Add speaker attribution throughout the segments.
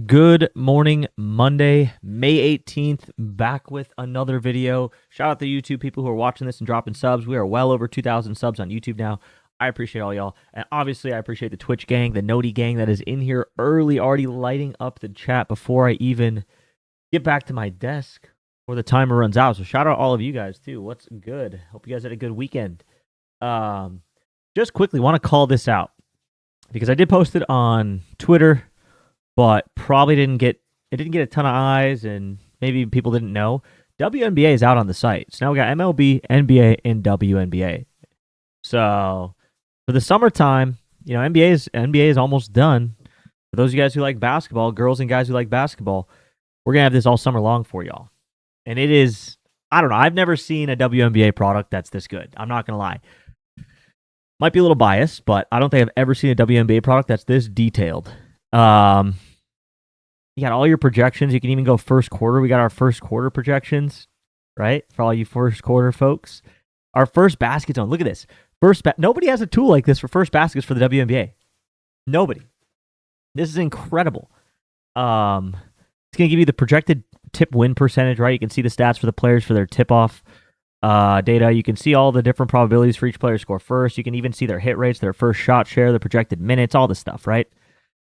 Speaker 1: Good morning, Monday, May 18th, back with another video. Shout out to YouTube people who are watching this and dropping subs. We are well over 2,000 subs on YouTube now. I appreciate all y'all. And obviously, I appreciate the Twitch gang, the Noti gang that is in here early, already lighting up the chat before I even get back to my desk or the timer runs out. So shout out all of you guys, too. What's good? Hope you guys had a good weekend. Just quickly, want to call this out because I did post it on Twitter, but probably didn't get a ton of eyes, and maybe people didn't know. WNBA is out on the site. So now we got MLB, NBA, and WNBA. So for the summertime, NBA is almost done. For those of you guys who like basketball, girls and guys who like basketball, we're gonna have this all summer long for y'all. And it is, I don't know, I've never seen a WNBA product that's this good. I'm not gonna lie. Might be a little biased, but I don't think I've ever seen a WNBA product that's this detailed. You got all your projections. You can even go first quarter. We got our first quarter projections, right? For all you first quarter folks. Our first basket zone. Look at this. Nobody has a tool like this for first baskets for the WNBA. Nobody. This is incredible. It's going to give you the projected tip win percentage, right? You can see the stats for the players for their tip-off data. You can see all the different probabilities for each player to score first. You can even see their hit rates, their first shot share, their projected minutes, all this stuff, right?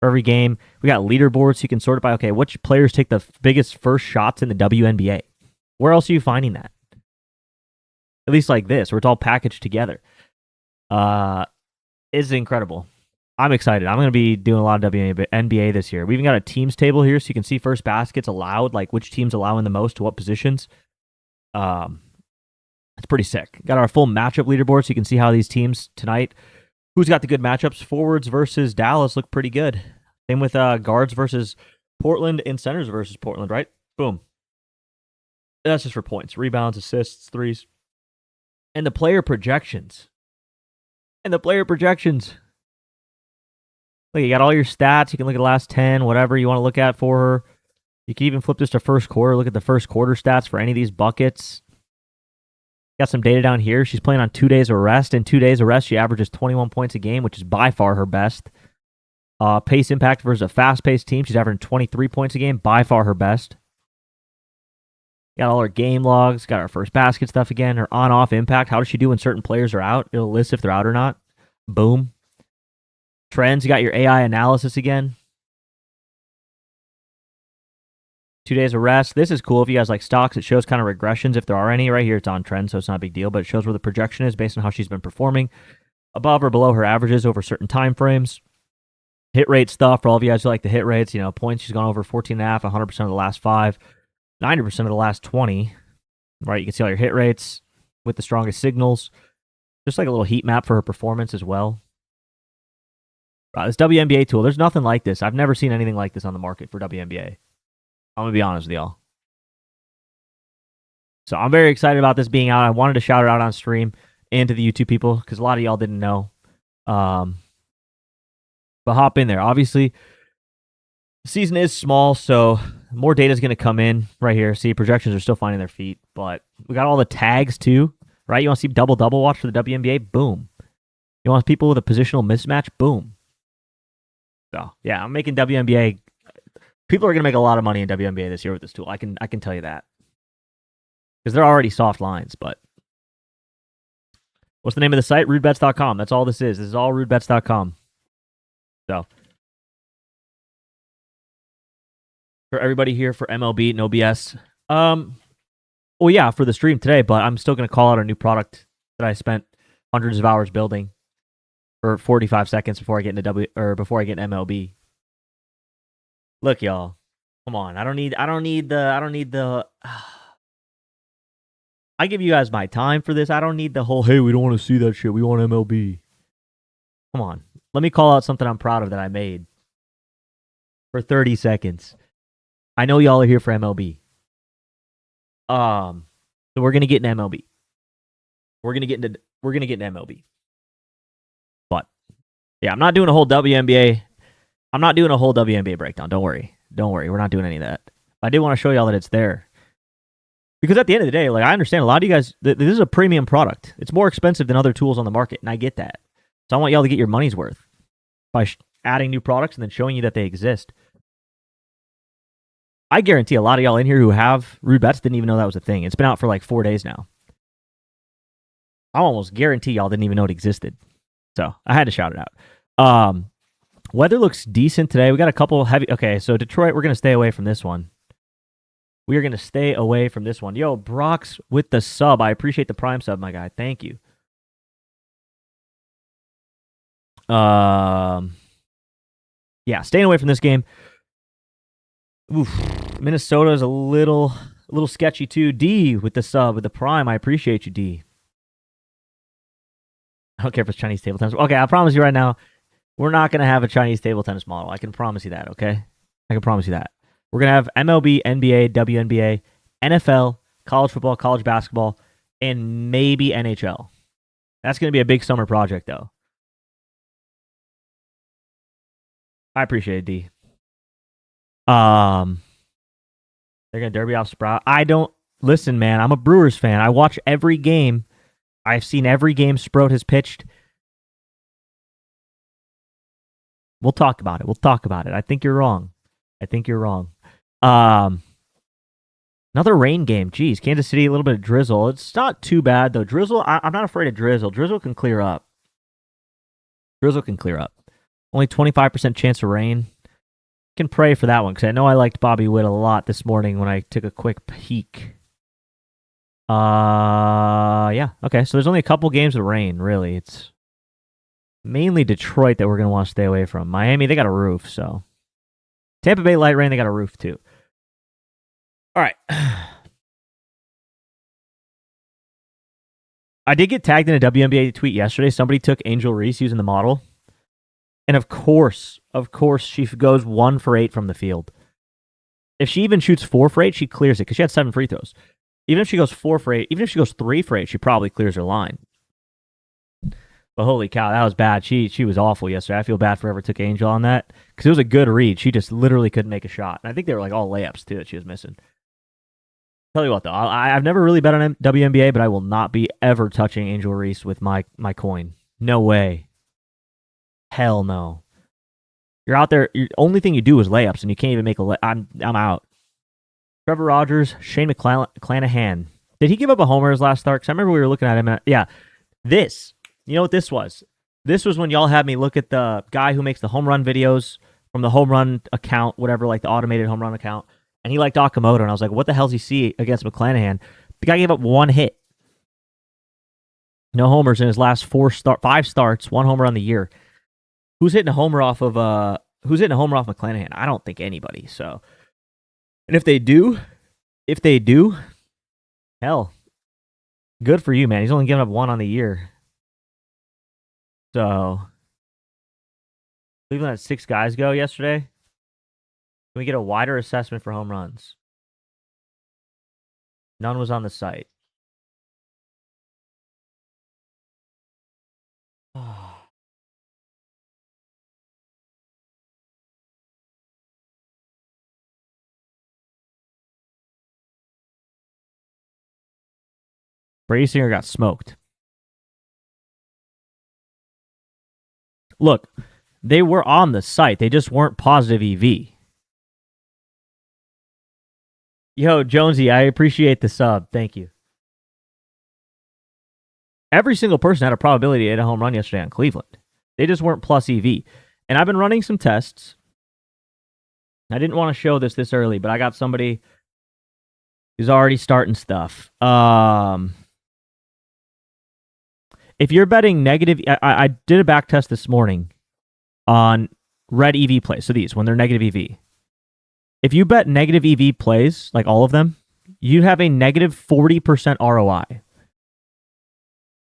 Speaker 1: For every game. We got leaderboards, so you can sort it by, okay, which players take the biggest first shots in the WNBA? Where else are you finding that? At least like this, where it's all packaged together. It's incredible. I'm excited. I'm going to be doing a lot of WNBA this year. We even got a teams table here, so you can see first baskets allowed, like which teams allowing the most to what positions. It's pretty sick. Got our full matchup leaderboard, so you can see how these teams tonight, who's got the good matchups. Forwards versus Dallas look pretty good. Same with guards versus Portland and centers versus Portland, right? Boom. That's just for points. Rebounds, assists, threes. And the player projections. Look, you got all your stats. You can look at the last 10, whatever you want to look at for her. You can even flip this to first quarter. Look at the first quarter stats for any of these buckets. Got some data down here. She's playing on 2 days of rest. In 2 days of rest, she averages 21 points a game, which is by far her best. Pace impact versus a fast-paced team. She's averaging 23 points a game, by far her best. Got all her game logs. Got her first basket stuff again. Her on-off impact. How does she do when certain players are out? It'll list if they're out or not. Boom. Trends. You got your AI analysis again. 2 days of rest. This is cool if you guys like stocks. It shows kind of regressions if there are any. Right here, it's on trend, so it's not a big deal, but it shows where the projection is based on how she's been performing above or below her averages over certain time frames. Hit rate stuff for all of you guys who like the hit rates. Points, she's gone over 14.5, 100% of the last 5, 90% of the last 20. Right, you can see all your hit rates with the strongest signals. Just like a little heat map for her performance as well. This WNBA tool, there's nothing like this. I've never seen anything like this on the market for WNBA. I'm going to be honest with y'all. So I'm very excited about this being out. I wanted to shout it out on stream and to the YouTube people because a lot of y'all didn't know. But hop in there. Obviously, the season is small, so more data is going to come in right here. See, projections are still finding their feet, but we got all the tags too, right? You want to see double-double watch for the WNBA? Boom. You want people with a positional mismatch? Boom. So, yeah, I'm making WNBA. People are going to make a lot of money in WNBA this year with this tool. I can tell you that. Because they're already soft lines, but what's the name of the site? Rudebets.com. That's all this is. This is all rudebets.com. So, for everybody here for MLB, no BS. Well, yeah, for the stream today, but I'm still going to call out a new product that I spent hundreds of hours building for 45 seconds before I get into MLB. Look, y'all. Come on. I don't need the I give you guys my time for this. I don't need the whole, hey, we don't want to see that shit. We want MLB. Come on. Let me call out something I'm proud of that I made for 30 seconds. I know y'all are here for MLB. So we're going to get in MLB. We're going to get into MLB. But yeah, I'm not doing a whole WNBA breakdown. Don't worry. We're not doing any of that. I did want to show y'all that it's there. Because at the end of the day, like, I understand a lot of you guys, this is a premium product. It's more expensive than other tools on the market, and I get that. So I want y'all to get your money's worth by adding new products and then showing you that they exist. I guarantee a lot of y'all in here who have rude bets didn't even know that was a thing. It's been out for like 4 days now. I almost guarantee y'all didn't even know it existed. So I had to shout it out. Weather looks decent today. We got a couple heavy. Okay, so Detroit, we're going to stay away from this one. We are going to stay away from this one. Yo, Brock's with the sub. I appreciate the prime sub, my guy. Thank you. Yeah, staying away from this game. Oof. Minnesota is a little sketchy too. D with the sub, with the prime. I appreciate you, D. I don't care if it's Chinese table tennis. Okay, I promise you right now, we're not going to have a Chinese table tennis model. I can promise you that, okay? I can promise you that. We're going to have MLB, NBA, WNBA, NFL, college football, college basketball, and maybe NHL. That's going to be a big summer project, though. I appreciate it, D. They're going to derby off Sprout. I don't... Listen, man, I'm a Brewers fan. I watch every game. I've seen every game Sprout has pitched. We'll talk about it. I think you're wrong. Another rain game. Jeez, Kansas City, a little bit of drizzle. It's not too bad, though. Drizzle, I'm not afraid of drizzle. Drizzle can clear up. Only 25% chance of rain. Can pray for that one, because I know I liked Bobby Witt a lot this morning when I took a quick peek. Yeah. Okay, so there's only a couple games of rain, really. It's mainly Detroit that we're going to want to stay away from. Miami, they got a roof, so. Tampa Bay, light rain, they got a roof, too. All right. I did get tagged in a WNBA tweet yesterday. Somebody took Angel Reese using the model. And of course, she goes 1 for 8 from the field. If she even shoots 4 for 8, she clears it, because she had 7 free throws. Even if she goes 4 for 8, even if she goes 3 for 8, she probably clears her line. But holy cow, that was bad. She was awful yesterday. I feel bad for whoever took Angel on that, because it was a good read. She just literally couldn't make a shot. And I think they were like all layups, too, that she was missing. Tell you what, though, I've never really bet on WNBA, but I will not be ever touching Angel Reese with my coin. No way. Hell no. You're out there. The only thing you do is layups, and you can't even make a I'm out. Trevor Rogers, Shane McClanahan. Did he give up a homer his last start? Because I remember we were looking at him. Yeah. This. You know what this was? This was when y'all had me look at the guy who makes the home run videos from the home run account, whatever, like the automated home run account. And he liked Okamoto. And I was like, what the hell does he see against McClanahan? The guy gave up 1 hit. No homers in his last 5 starts, 1 homer on the year. Who's hitting a homer off McClanahan? I don't think anybody. So, and if they do, hell, good for you, man. He's only given up 1 on the year. So, Cleveland had 6 guys go yesterday. Can we get a wider assessment for home runs? None was on the site. Brady Singer got smoked. Look, they were on the site. They just weren't positive EV. Yo, Jonesy, I appreciate the sub. Thank you. Every single person had a probability to hit a home run yesterday on Cleveland. They just weren't plus EV. And I've been running some tests. I didn't want to show this early, but I got somebody who's already starting stuff. If you're betting negative, I did a back test this morning on red EV plays. So these, when they're negative EV. If you bet negative EV plays, like all of them, you have a negative 40% ROI.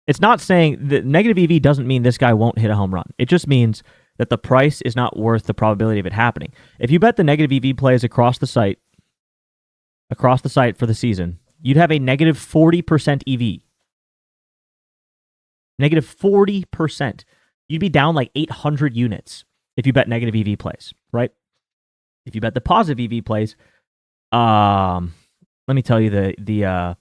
Speaker 1: It's not saying that negative EV doesn't mean this guy won't hit a home run. It just means that the price is not worth the probability of it happening. If you bet the negative EV plays across the site for the season, you'd have a negative 40% EV. Negative 40%. You'd be down like 800 units if you bet negative EV plays, right? If you bet the positive EV plays, let me tell you the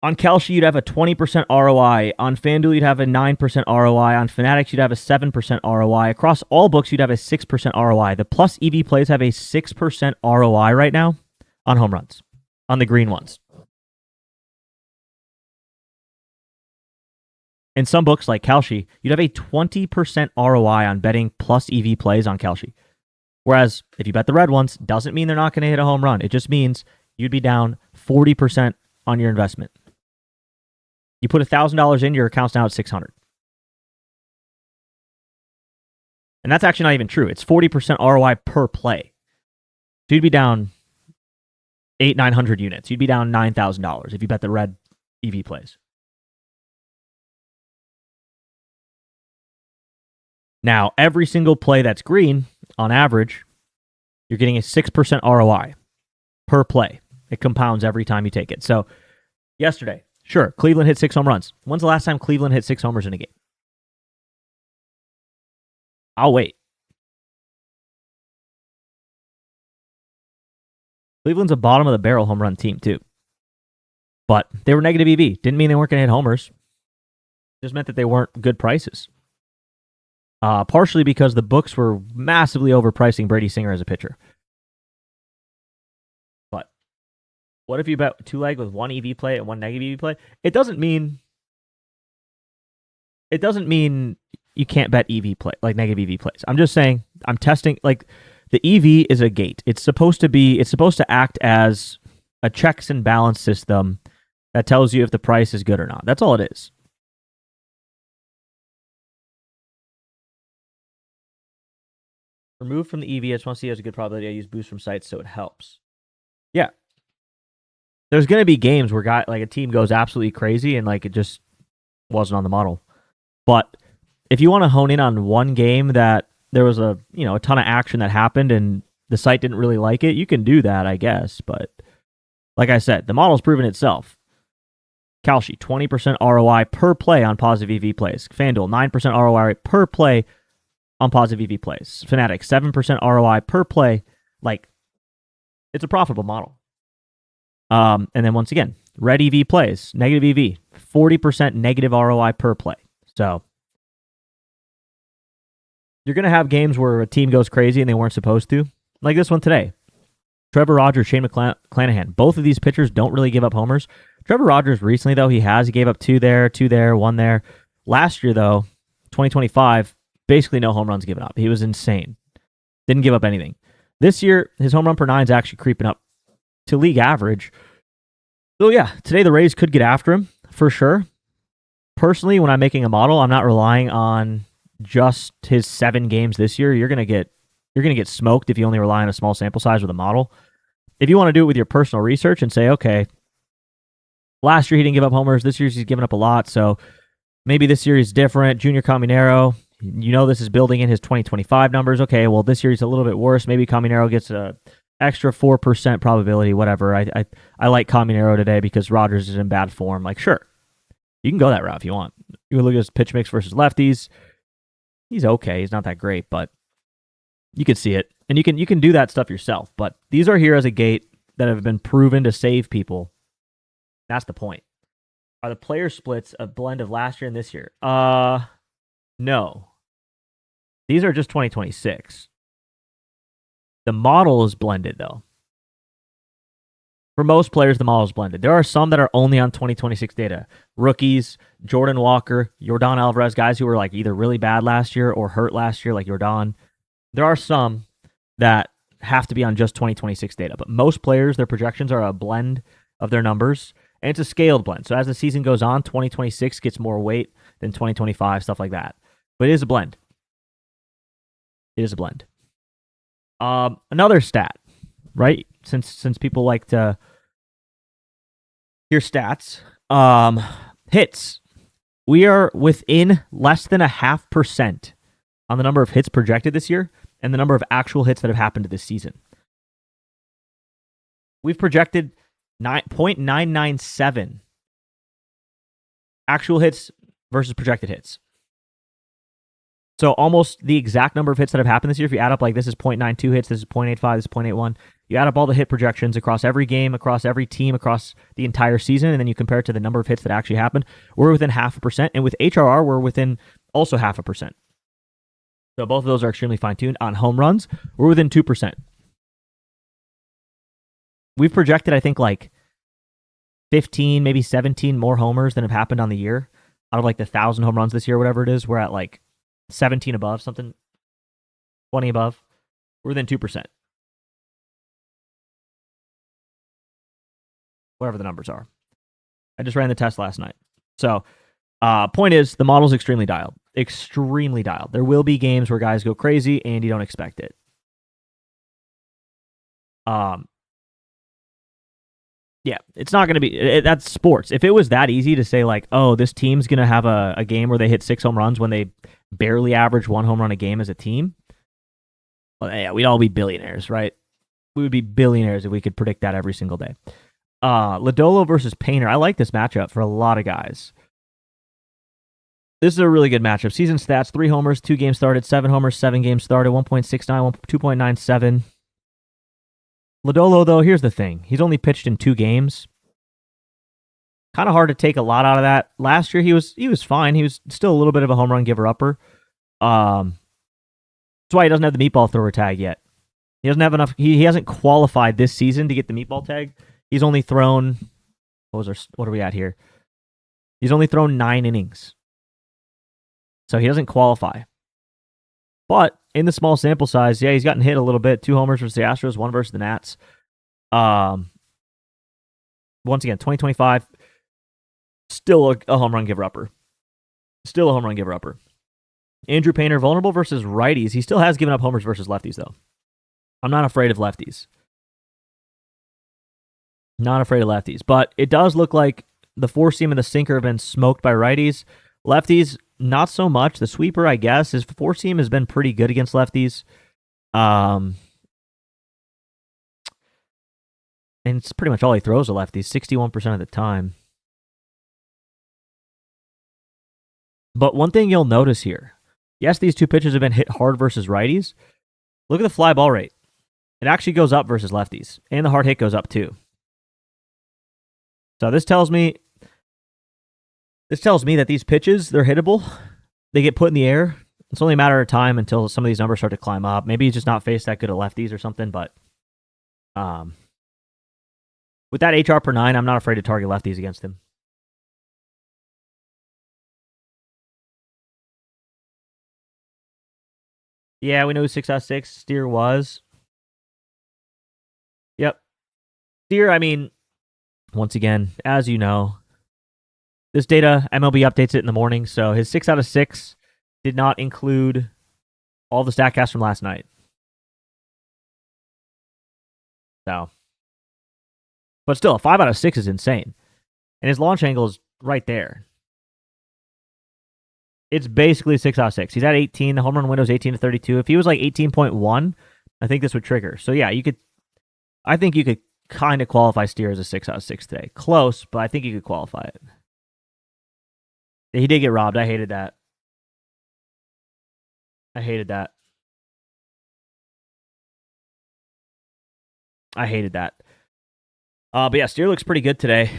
Speaker 1: On Kalshi, you'd have a 20% ROI. On FanDuel, you'd have a 9% ROI. On Fanatics, you'd have a 7% ROI. Across all books, you'd have a 6% ROI. The plus EV plays have a 6% ROI right now on home runs, on the green ones. In some books like Kalshi, you'd have a 20% ROI on betting plus EV plays on Kalshi. Whereas if you bet the red ones, doesn't mean they're not going to hit a home run. It just means you'd be down 40% on your investment. You put $1,000 in, your account's now at $600. And that's actually not even true. It's 40% ROI per play. So you'd be down 900 units. You'd be down $9,000 if you bet the red EV plays. Now, every single play that's green, on average, you're getting a 6% ROI per play. It compounds every time you take it. So, yesterday, sure, Cleveland hit 6 home runs. When's the last time Cleveland hit 6 homers in a game? I'll wait. Cleveland's a bottom of the barrel home run team, too. But they were negative EV. Didn't mean they weren't going to hit homers. Just meant that they weren't good prices. Partially because the books were massively overpricing Brady Singer as a pitcher. But what if you bet 2 leg with 1 EV play and 1 negative EV play? It doesn't mean you can't bet EV play, like negative EV plays. I'm just saying, I'm testing, like, the EV is a gate. It's supposed to act as a checks and balance system that tells you if the price is good or not. That's all it is. Removed from the EV, I just want to see if there's a good probability I use boost from sites so it helps. Yeah. There's going to be games where a team goes absolutely crazy and like it just wasn't on the model. But if you want to hone in on one game that there was a ton of action that happened and the site didn't really like it, you can do that, I guess. But like I said, the model's proven itself. Kalshi, 20% ROI per play on positive EV plays. FanDuel, 9% ROI per play on positive EV plays. Fanatics, 7% ROI per play. Like, it's a profitable model. And then once again, red EV plays, negative EV, 40% negative ROI per play. So you're going to have games where a team goes crazy and they weren't supposed to. Like this one today. Trevor Rogers, Shane McClanahan. Both of these pitchers don't really give up homers. Trevor Rogers recently, though, he gave up 2 there, 2 there, 1 there. Last year, though, 2025, basically no home runs given up. He was insane. Didn't give up anything. This year, his home run per 9 is actually creeping up to league average. So yeah, today the Rays could get after him for sure. Personally, when I'm making a model, I'm not relying on just his 7 games this year. You're gonna get smoked if you only rely on a small sample size with a model. If you want to do it with your personal research and say, okay, last year he didn't give up homers. This year he's given up a lot, so maybe this year he's different. Junior Caminero, this is building in his 2025 numbers. Okay, well, this year he's a little bit worse. Maybe Caminero gets a extra 4% probability, whatever. I like Caminero today because Rogers is in bad form. Like, sure, you can go that route if you want. You look at his pitch mix versus lefties. He's okay. He's not that great, but you can see it. And you can do that stuff yourself. But these are here as a gate that have been proven to save people. That's the point. Are the player splits a blend of last year and this year? No. These are just 2026. The model is blended, though. For most players, the model is blended. There are some that are only on 2026 data. Rookies, Jordan Walker, Yordan Alvarez, guys who were like either really bad last year or hurt last year, like Yordan. There are some that have to be on just 2026 data. But most players, their projections are a blend of their numbers. And it's a scaled blend. So as the season goes on, 2026 gets more weight than 2025, stuff like that. But it is a blend. It is a blend. Another stat, right? Since people like to hear stats, hits. We are within less than 0.5% on the number of hits projected this year and the number of actual hits that have happened this season. We've projected 0.997 actual hits versus projected hits. So almost the exact number of hits that have happened this year, if you add up like this is 0.92 hits, this is 0.85, this is 0.81, You add up all the hit projections across every game, across every team, across the entire season, and then you compare it to the number of hits that actually happened. We're within 0.5%, and with HRR, we're within also 0.5%. So both of those are extremely fine-tuned. On home runs, we're within 2%. We've projected, I think, like 15, maybe 17 more homers than have happened on the year. Out of like the 1,000 home runs this year, whatever it is, we're at like 17 above, something, 20 above. We're within 2%. Whatever the numbers are. I just ran the test last night. So, point is, the model's extremely dialed. Extremely dialed. There will be games where guys go crazy and you don't expect it. Yeah, it's not going to be... That's sports. If it was that easy to say, like, oh, this team's going to have a game where they hit 6 home runs when they barely average 1 home run a game as a team, well, yeah, we'd all be billionaires, right? We would be billionaires if we could predict that every single day. Lodolo versus Painter. I like this matchup for a lot of guys. This is a really good matchup. Season stats, 3 homers, 2 games started, 7 homers, 7 games started, 1.69, 2.97. Lodolo, though, here's the thing. He's only pitched in 2 games. Kind of hard to take a lot out of that. Last year, he was fine. He was still a little bit of a home run giver-upper. That's why he doesn't have the meatball thrower tag yet. He doesn't have enough. He hasn't qualified this season to get the meatball tag. He's only thrown, what are we at here? He's only thrown 9 innings. So he doesn't qualify. But in the small sample size, yeah, he's gotten hit a little bit. 2 homers versus the Astros, 1 versus the Nats. Once again, 2025, still a home run giver-upper. Still a home run giver-upper. Andrew Painter, vulnerable versus righties. He still has given up homers versus lefties, though. I'm not afraid of lefties. Not afraid of lefties. But it does look like the 4-seam and the sinker have been smoked by righties. Lefties, not so much. The sweeper, I guess, his 4-seam has been pretty good against lefties. And it's pretty much all he throws to lefties, 61% of the time. But one thing you'll notice here, yes, these 2 pitchers have been hit hard versus righties. Look at the fly ball rate. It actually goes up versus lefties. And the hard hit goes up too. So this tells me that these pitches, they're hittable. They get put in the air. It's only a matter of time until some of these numbers start to climb up. Maybe he's just not faced that good of lefties or something, but with that HR per 9, I'm not afraid to target lefties against him. Yeah, we know who 6 out of 6 Steer was. Yep. Steer, I mean, once again, as you know, this data, MLB updates it in the morning, so his 6 out of 6 did not include all the StatCast from last night. So, but still, a 5 out of 6 is insane. And his launch angle is right there. It's basically 6 out of 6. He's at 18. The home run window is 18 to 32. If he was like 18.1, I think this would trigger. So yeah, I think you could kind of qualify Steer as a 6 out of 6 today. Close, but I think you could qualify it. He did get robbed. I hated that. I hated that. But yeah, Steer looks pretty good today.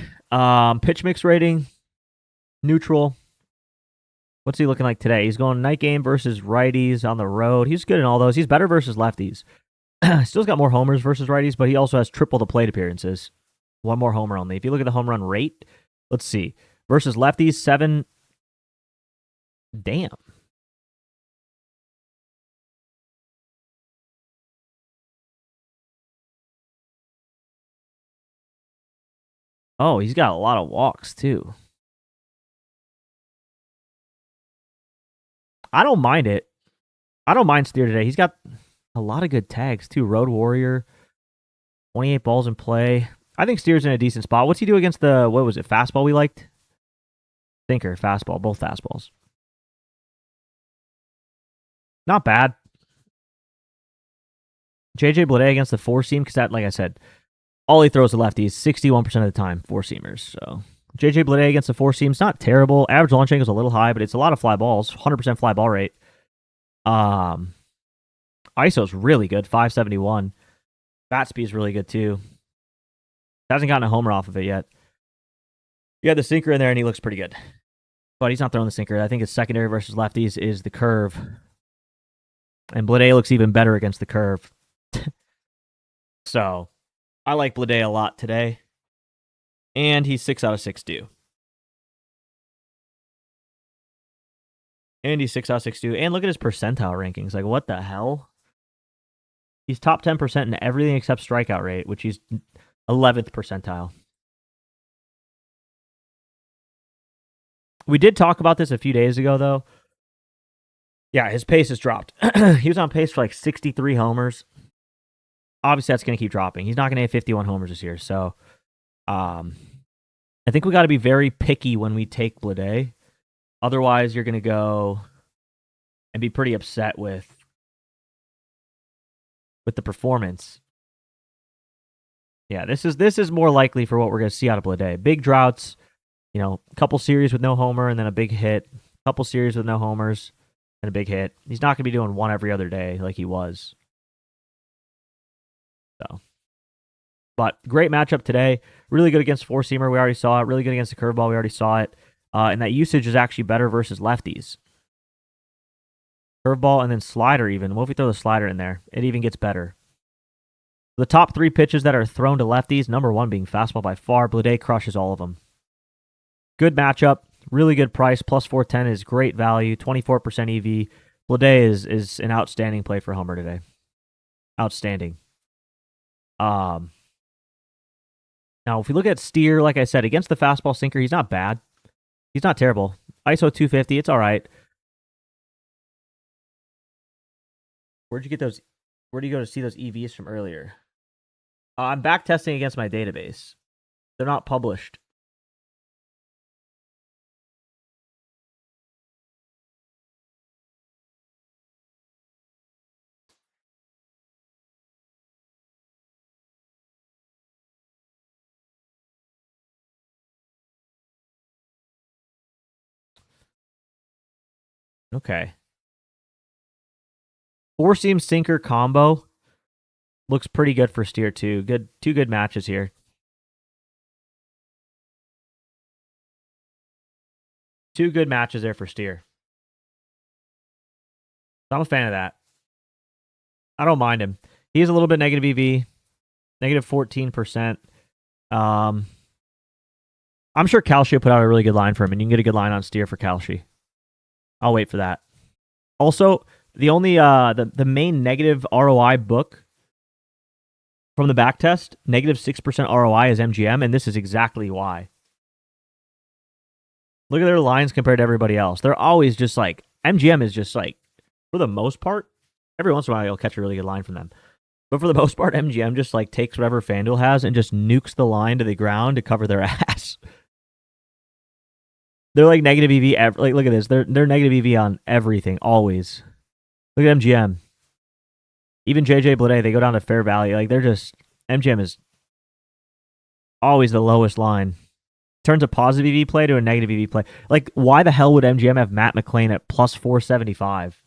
Speaker 1: Pitch mix rating, neutral. What's he looking like today? He's going night game versus righties on the road. He's good in all those. He's better versus lefties. Still's got more homers versus righties, but he also has triple the plate appearances. 1 more homer only. If you look at the home run rate, let's see. Versus lefties, 7. Damn. Oh, he's got a lot of walks, too. I don't mind it. I don't mind Steer today. He's got a lot of good tags, too. Road Warrior, 28 balls in play. I think Steer's in a decent spot. What's he do against the, what was it, fastball we liked? Sinker, fastball, both fastballs. Not bad. JJ Bleday against the 4-seam, because that, like I said, all he throws to lefties, 61% of the time, 4-seamers. So JJ Bleday against the 4-seam, it's not terrible. Average launch angle is a little high, but it's a lot of fly balls, 100% fly ball rate. ISO's really good, 571. Bat speed is really good too. Hasn't gotten a homer off of it yet. You had the sinker in there, and he looks pretty good. But he's not throwing the sinker. I think his secondary versus lefties is the curve. And Blade looks even better against the curve. So, I like Blade a lot today. And he's 6 out of 6 due. And he's 6 out of 6 due. And look at his percentile rankings. Like, what the hell? He's top 10% in everything except strikeout rate, which he's 11th percentile. We did talk about this a few days ago, though. Yeah, his pace has dropped. He was on pace for like 63 homers. Obviously, that's going to keep dropping. He's not going to hit 51 homers this year. So, I think we got to be very picky when we take Blade. Otherwise, you're going to go and be pretty upset with the performance. Yeah, this is more likely for what we're going to see out of Blade. Big droughts, a couple series with no homer and then a big hit. A couple series with no homers and a big hit. He's not going to be doing one every other day like he was. So, but great matchup today. Really good against four-seamer. We already saw it. Really good against the curveball. We already saw it. And that usage is actually better versus lefties. Curveball and then slider even. What if we throw the slider in there? It even gets better. The top 3 pitches that are thrown to lefties, number 1 being fastball by far. Blade crushes all of them. Good matchup. Really good price. Plus 410 is great value. 24% EV. Blade is an outstanding play for homer today. Outstanding. Now, if we look at Steer, like I said, against the fastball sinker, he's not bad. He's not terrible. ISO 250, it's all right. Where'd you get those? Where do you go to see those EVs from earlier? I'm back testing against my database. They're not published. Okay. 4-seam sinker combo looks pretty good for Steer too. Two good matches here. Two good matches there for Steer. So I'm a fan of that. I don't mind him. He is a little bit negative EV, negative 14%. I'm sure Kalshi will put out a really good line for him, and you can get a good line on Steer for Kalshi. I'll wait for that. Also, the only the main negative ROI book from the back test, negative 6% ROI is MGM, and this is exactly why. Look at their lines compared to everybody else. They're always just like, MGM is just like, for the most part, every once in a while you'll catch a really good line from them. But for the most part, MGM just like takes whatever FanDuel has and just nukes the line to the ground to cover their ass. They're like negative EV. Like, look at this. They're negative EV on everything, always. Look at MGM. Even JJ Blade, they go down to fair value. Like, they're just, MGM is always the lowest line. Turns a positive EV play to a negative EV play. Like, why the hell would MGM have Matt McClain at plus 475?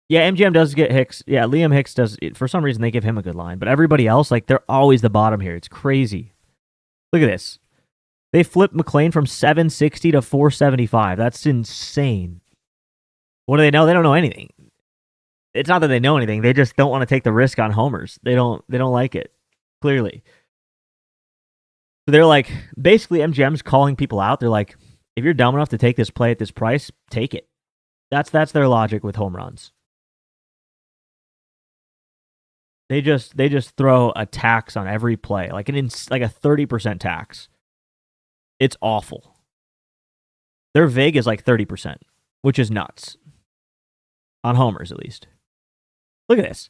Speaker 1: Yeah, MGM does get Hicks. Yeah, Liam Hicks does. For some reason, they give him a good line. But everybody else, like, they're always the bottom here. It's crazy. Look at this. They flipped McClain from 760 to 475. That's insane. What do they know? They don't know anything. It's not that they know anything. They just don't want to take the risk on homers. They don't like it. Clearly. So they're like, basically MGM's calling people out. They're like, if you're dumb enough to take this play at this price, take it. That's their logic with home runs. They just throw a tax on every play, like a 30% tax. It's awful. Their vig is like 30%, which is nuts. On homers, at least. Look at this.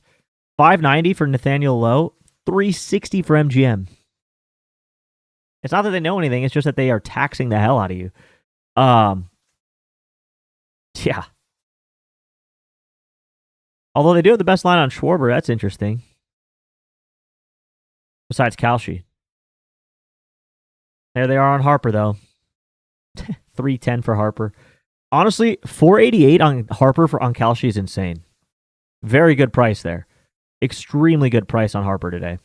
Speaker 1: 590 for Nathaniel Lowe, 360 for MGM. It's not that they know anything, it's just that they are taxing the hell out of you. Yeah. Although they do have the best line on Schwarber, that's interesting. Besides Kalshi. There they are on Harper, though. 310 for Harper. Honestly, 488 on Harper on Kalshi is insane. Very good price there. Extremely good price on Harper today.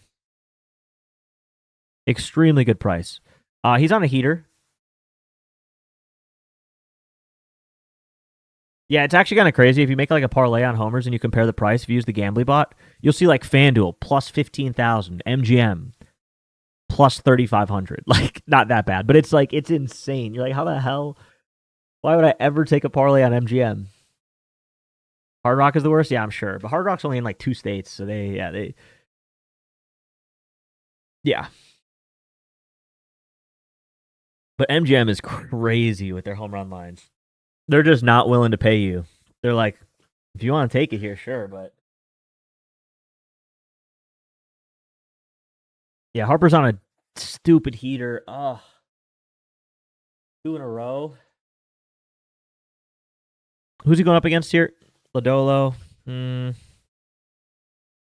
Speaker 1: Extremely good price. He's on a heater. Yeah, it's actually kind of crazy. If you make like a parlay on homers and you compare the price, if you use the Gambly bot, you'll see like FanDuel plus 15,000, MGM plus 3,500. Like, not that bad, but it's like, it's insane. You're like, how the hell? Why would I ever take a parlay on MGM? Hard Rock is the worst? Yeah, I'm sure. But Hard Rock's only in like 2 states. So yeah. But MGM is crazy with their home run lines. They're just not willing to pay you. They're like, if you want to take it here, sure. But yeah, Harper's on a stupid heater. Oh, 2 in a row. Who's he going up against here? Lodolo.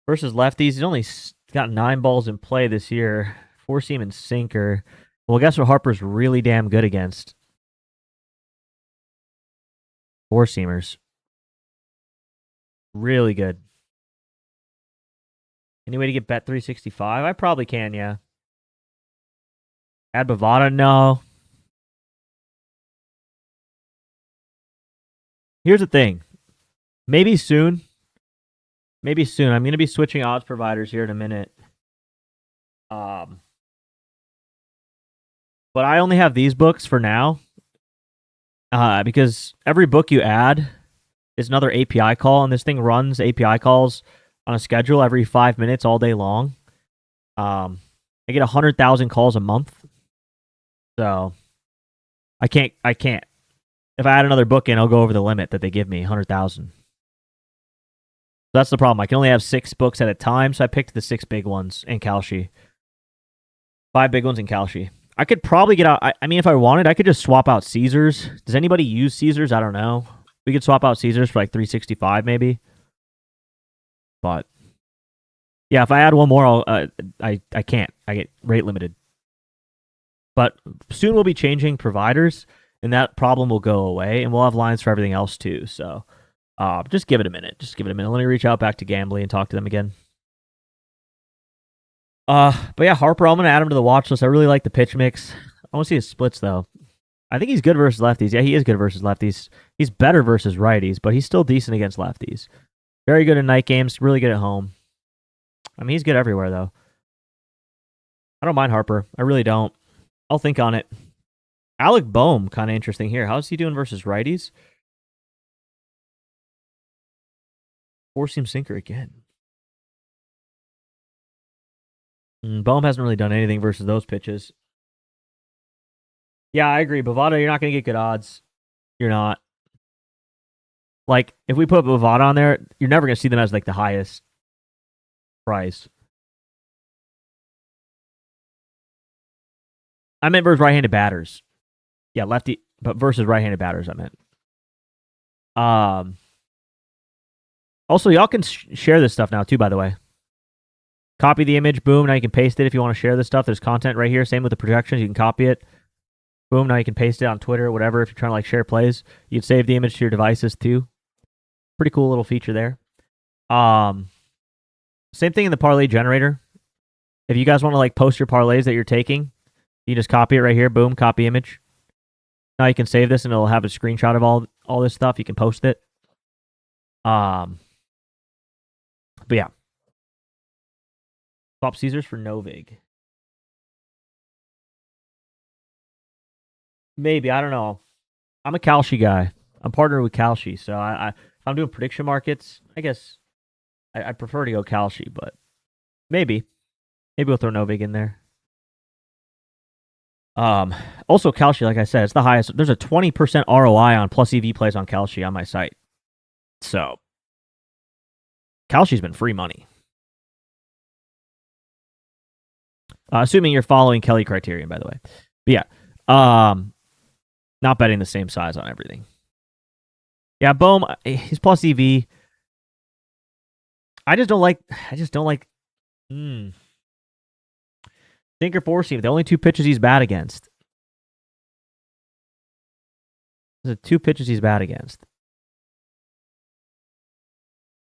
Speaker 1: Versus lefties. He's only got 9 balls in play this year. 4-seam and sinker. Well, guess what Harper's really damn good against? 4-seamers. Really good. Any way to get bet 365? I probably can, yeah. Add Bovada? No. Here's the thing. Maybe soon. I'm going to be switching odds providers here in a minute. But I only have these books for now. Because every book you add is another API call, and this thing runs API calls on a schedule every 5 minutes all day long. I get 100,000 calls a month. So I can't. If I add another book in, I'll go over the limit that they give me, 100,000. So that's the problem. I can only have 6 books at a time, so I picked the 6 big ones in Kalshi. 5 big ones in Kalshi. I could probably get out. I mean, if I wanted, I could just swap out Caesars. Does anybody use Caesars? I don't know. We could swap out Caesars for like 365 maybe. But yeah, if I add one more, I can't. I get rate limited. But soon we'll be changing providers, and that problem will go away, and we'll have lines for everything else too. So just give it a minute. Let me reach out back to Gambly and talk to them again. But yeah, Harper, I'm gonna add him to the watch list. I really like the pitch mix. I want to see his splits though. I think he's good versus lefties. Yeah, he is good versus lefties. He's better versus righties, but he's still decent against lefties. Very good in night games. Really good at home. I mean, he's good everywhere though. I don't mind Harper. I really don't. I'll think on it. Alec Boehm, kind of interesting here. How's he doing versus righties? 4-seam sinker again. Boehm hasn't really done anything versus those pitches. Yeah, I agree. Bovada, you're not going to get good odds. You're not. Like, if we put Bovada on there, you're never going to see them as, like, the highest price. I meant versus right-handed batters. Yeah, lefty, but versus right-handed batters, I meant. Also, y'all can share this stuff now, too, by the way. Copy the image. Boom. Now you can paste it if you want to share this stuff. There's content right here. Same with the projections. You can copy it. Boom. Now you can paste it on Twitter, whatever. If you're trying to like share plays, you can save the image to your devices too. Pretty cool little feature there. Same thing in the parlay generator. If you guys want to like post your parlays that you're taking, you just copy it right here. Boom. Copy image. Now you can save this and it'll have a screenshot of all this stuff. You can post it. But yeah. Swap Caesars for Novig. Maybe. I don't know. I'm a Kalshi guy. I'm partnered with Kalshi. So if I'm doing prediction markets, I guess I prefer to go Kalshi, but maybe. Maybe we'll throw Novig in there. Also Kalshi, like I said, it's the highest. There's a 20% ROI on plus EV plays on Kalshi on my site. So Kalshi's been free money. Assuming you're following Kelly criterion, by the way. But yeah. Not betting the same size on everything. Yeah, Boehm, he's plus EV. I just don't like. Sinker 4-seam. The only 2 pitches he's bad against. The 2 pitches he's bad against.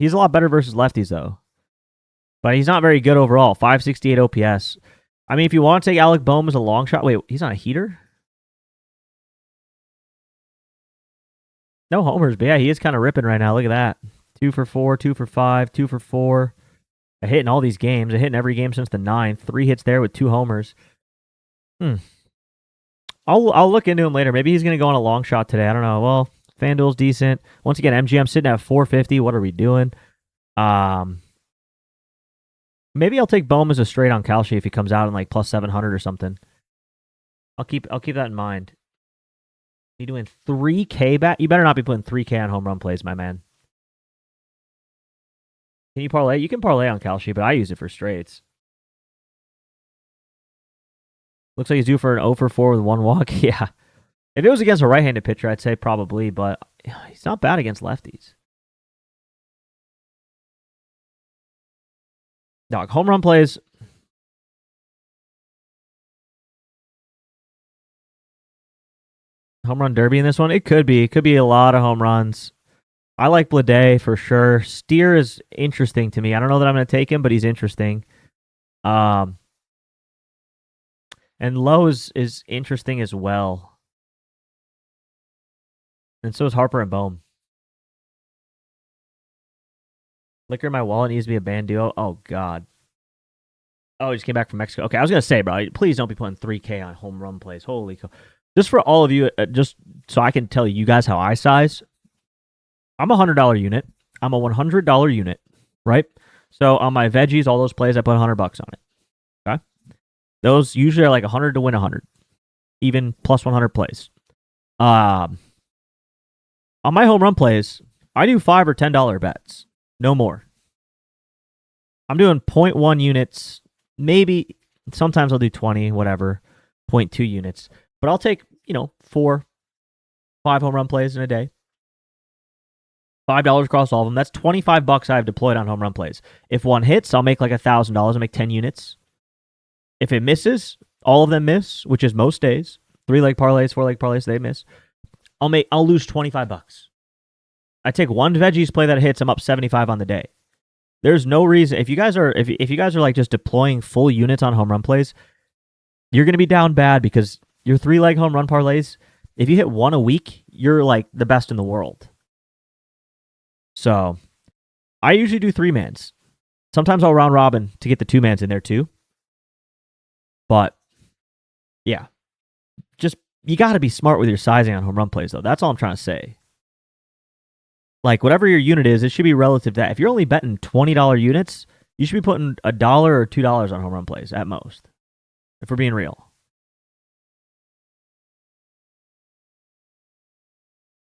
Speaker 1: He's a lot better versus lefties, though. But he's not very good overall. 568 OPS. I mean, if you want to take Alec Bohm as a long shot, wait, he's on a heater? No homers, but yeah, he is kind of ripping right now. Look at that. 2 for 4, 2 for 5, 2 for 4. A hit in all these games. A hit in every game since the 9th. 3 hits there with 2 homers. I'll look into him later. Maybe he's going to go on a long shot today. I don't know. Well, FanDuel's decent. Once again, MGM sitting at 450. What are we doing? Maybe I'll take Bohm as a straight on Kalshi if he comes out in like plus 700 or something. I'll keep that in mind. You doing 3K bet? You better not be putting 3K on home run plays, my man. Can you parlay? You can parlay on Kalshi, but I use it for straights. Looks like he's due for an 0 for 4 with 1 walk. Yeah. If it was against a right-handed pitcher, I'd say probably, but he's not bad against lefties. Dog, home run plays. Home run derby in this one? It could be. It could be a lot of home runs. I like Blade for sure. Steer is interesting to me. I don't know that I'm going to take him, but he's interesting. And Lowe is interesting as well. And so is Harper and Bohm. Liquor in my wallet needs to be a band duo. Oh, God. Oh, he just came back from Mexico. Okay, I was going to say, bro, please don't be putting 3K on home run plays. Holy cow. Just for all of you, just so I can tell you guys how I size, I'm a $100 unit. I'm a $100 unit, right? So on my veggies, all those plays, I put $100 on it. Okay? Those usually are like 100 to win 100, even plus 100 plays. On my home run plays, I do $5 or $10 bets, no more. I'm doing 0.1 units, maybe sometimes I'll do 20, whatever, 0.2 units. But I'll take, 4, 5 home run plays in a day. $5 across all of them. That's $25 I've deployed on home run plays. If one hits, I'll make like $1,000. I'll make 10 units. If it misses, all of them miss, which is most days. 3-leg parlays, 4-leg parlays, they miss. I'll lose $25. I take one veggies play that hits, I'm up 75 on the day. There's no reason if you guys are like just deploying full units on home run plays, you're gonna be down bad because your 3-leg home run parlays, if you hit one a week, you're like the best in the world. So I usually do 3-mans. Sometimes I'll round robin to get the 2-mans in there too. But yeah, just you got to be smart with your sizing on home run plays, though. That's all I'm trying to say. Like, whatever your unit is, it should be relative to that. If you're only betting $20 units, you should be putting $1 or $2 on home run plays at most, if we're being real.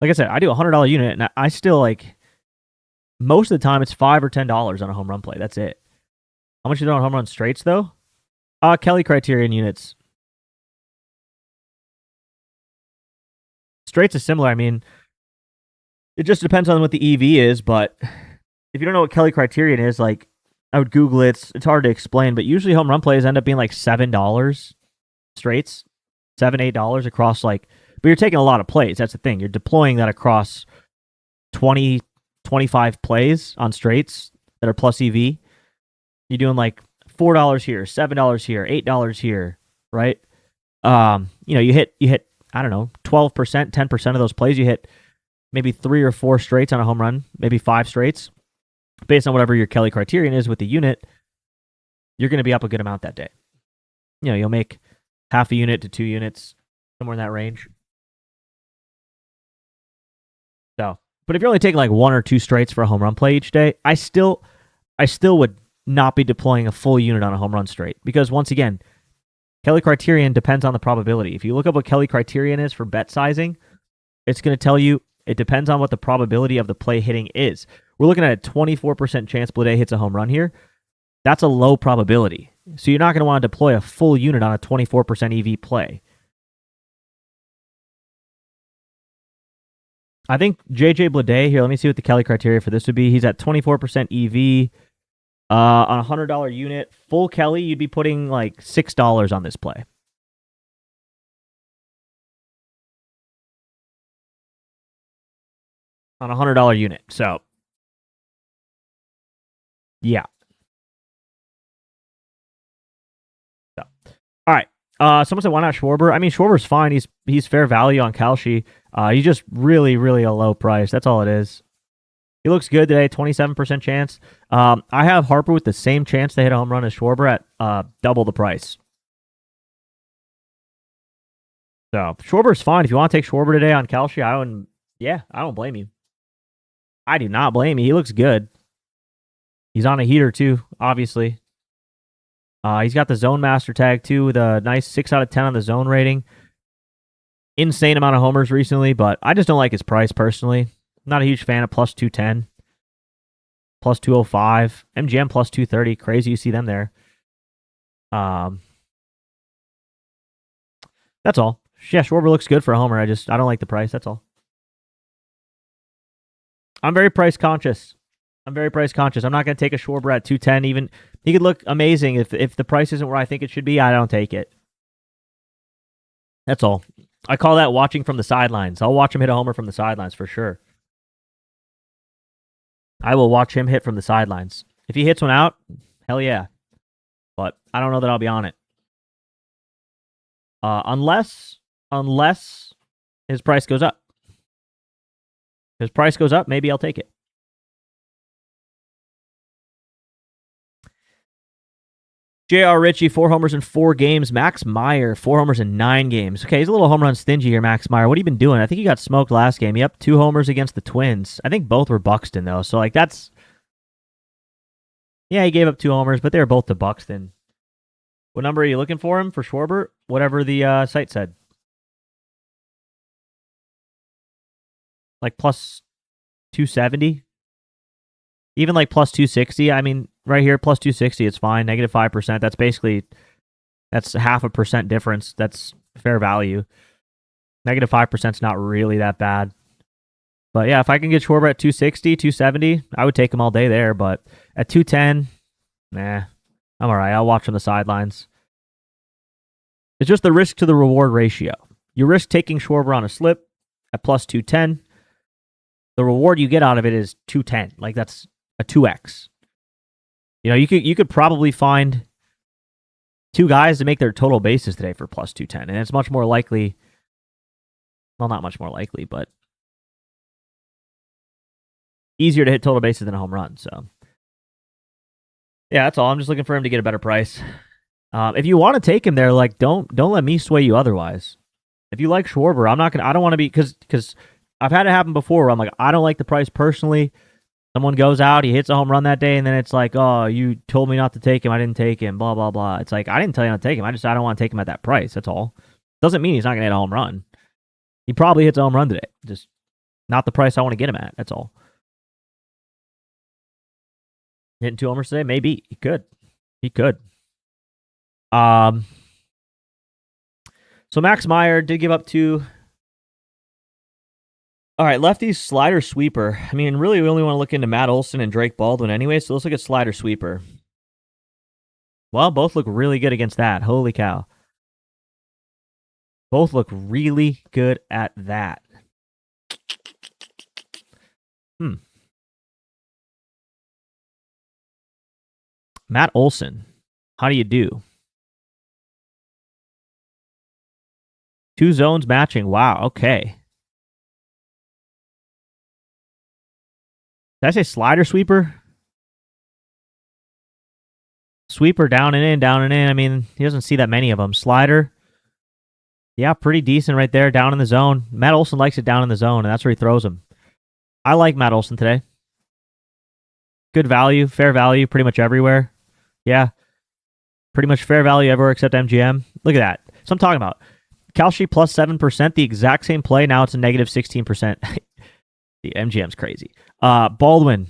Speaker 1: Like I said, I do a $100 unit, and I still, like, most of the time it's $5 or $10 on a home run play. That's it. How much you do on home run straights, though? Kelly criterion units. Straights is similar. I mean, it just depends on what the EV is, but if you don't know what Kelly criterion is, like, I would Google it. It's hard to explain, but usually home run plays end up being like $7 straights, $7, $8 across, like, but you're taking a lot of plays. That's the thing. You're deploying that across 20, 25 plays on straights that are plus EV. You're doing like $4 here, $7 here, $8 here, right? You hit, I don't know, 12%, 10% of those plays, you hit maybe 3 or 4 straights on a home run, maybe 5 straights. Based on whatever your Kelly criterion is with the unit, you're going to be up a good amount that day. You'll make half a unit to 2 units, somewhere in that range. So, but if you're only taking like 1 or 2 straights for a home run play each day, I still would not be deploying a full unit on a home run straight, because once again, Kelly criterion depends on the probability. If you look up what Kelly criterion is for bet sizing, it's going to tell you it depends on what the probability of the play hitting is. We're looking at a 24% chance Blade hits a home run here. That's a low probability. So you're not going to want to deploy a full unit on a 24% EV play. I think JJ Blade here, let me see what the Kelly criteria for this would be. He's at 24% EV. On a $100 unit, full Kelly, you'd be putting like $6 on this play. On a $100 unit. So Yeah. So. All right. Someone said, why not Schwarber? I mean, Schwarber's fine. He's fair value on Kalshi. He's just really, really a low price. That's all it is. He looks good today, 27% chance. I have Harper with the same chance to hit a home run as Schwarber at double the price. So Schwarber's fine. If you want to take Schwarber today on Kalshi, I don't blame you. I do not blame you. He looks good. He's on a heater too, obviously. He's got the zone master tag too with a nice 6 out of 10 on the zone rating. Insane amount of homers recently, but I just don't like his price personally. Not a huge fan of plus 210, plus 205, MGM plus 230. Crazy you see them there. That's all. Yeah, Schwarber looks good for a homer. I don't like the price. That's all. I'm very price conscious. I'm not going to take a Schwarber at 210. Even he could look amazing if the price isn't where I think it should be. I don't take it. That's all. I call that watching from the sidelines. I'll watch him hit a homer from the sidelines for sure. I will watch him hit from the sidelines. If he hits one out, hell yeah. But I don't know that I'll be on it. Unless his price goes up. If his price goes up, maybe I'll take it. J.R. Ritchie, 4 homers in 4 games. Max Meyer, 4 homers in 9 games. Okay, he's a little home run stingy here, Max Meyer. What have you been doing? I think he got smoked last game. Yep, 2 homers against the Twins. I think both were Buxton, though. So, that's... Yeah, he gave up 2 homers, but they were both to Buxton. What number are you looking for him for Schwarber? Whatever the site said. Plus 270? Even plus 260. I mean, right here, plus 260, it's fine. Negative 5%. That's half a percent difference. That's fair value. Negative 5% is not really that bad. But yeah, if I can get Schwarber at 260, 270, I would take him all day there. But at 210, nah, I'm all right. I'll watch on the sidelines. It's just the risk to the reward ratio. You risk taking Schwarber on a slip at plus 210. The reward you get out of it is 210. That's a 2x. You could probably find 2 guys to make their total bases today for plus 210, and it's much more likely. Well, not much more likely, but easier to hit total bases than a home run. So, yeah, that's all. I'm just looking for him to get a better price. If you want to take him there, don't let me sway you otherwise. If you like Schwarber, I don't want to be because I've had it happen before where I'm like, I don't like the price personally. Someone goes out, he hits a home run that day, and then it's like, oh, you told me not to take him, I didn't take him, blah, blah, blah. It's like, I didn't tell you not to take him. I don't want to take him at that price. That's all. Doesn't mean he's not going to hit a home run. He probably hits a home run today. Just not the price I want to get him at. That's all. Hitting 2 homers today? Maybe. He could. So Max Meyer did give up 2. All right, lefty slider sweeper. I mean, really, we only want to look into Matt Olson and Drake Baldwin anyway, so let's look at slider sweeper. Well, both look really good against that. Holy cow. Both look really good at that. Matt Olson, how do you do? 2 zones matching. Wow, okay. Did I say slider sweeper? Sweeper down and in, down and in. I mean, he doesn't see that many of them. Slider. Yeah, pretty decent right there, down in the zone. Matt Olson likes it down in the zone, and that's where he throws them. I like Matt Olson today. Good value, fair value, pretty much everywhere. Yeah, pretty much fair value everywhere except MGM. Look at that. So I'm talking about. Kalshi plus 7%, the exact same play. Now it's a negative 16%. The MGM's crazy. Baldwin.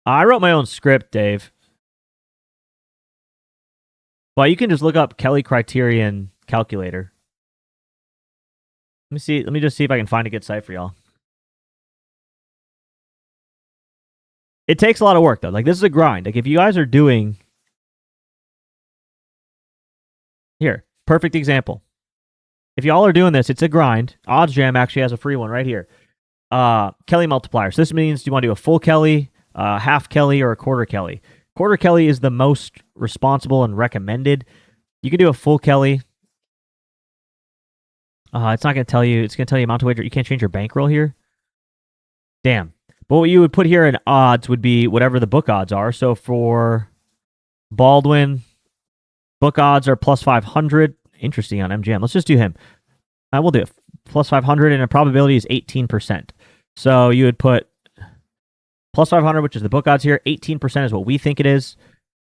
Speaker 1: I wrote my own script, Dave. Well, you can just look up Kelly Criterion calculator. Let me see. Let me just see if I can find a good site for y'all. It takes a lot of work, though. This is a grind. If you guys are doing... Here, perfect example. If y'all are doing this, it's a grind. Odds Jam actually has a free one right here. Kelly multiplier. So this means, do you want to do a full Kelly, half Kelly, or a quarter Kelly? Quarter Kelly is the most responsible and recommended. You can do a full Kelly. It's not going to tell you. It's going to tell you amount to wager. You can't change your bankroll here. Damn. But what you would put here in odds would be whatever the book odds are. So for Baldwin, book odds are plus 500. Interesting on MGM. Let's just do him. I will do it. Plus 500, and a probability is 18%. So you would put plus 500, which is the book odds here. 18% is what we think it is.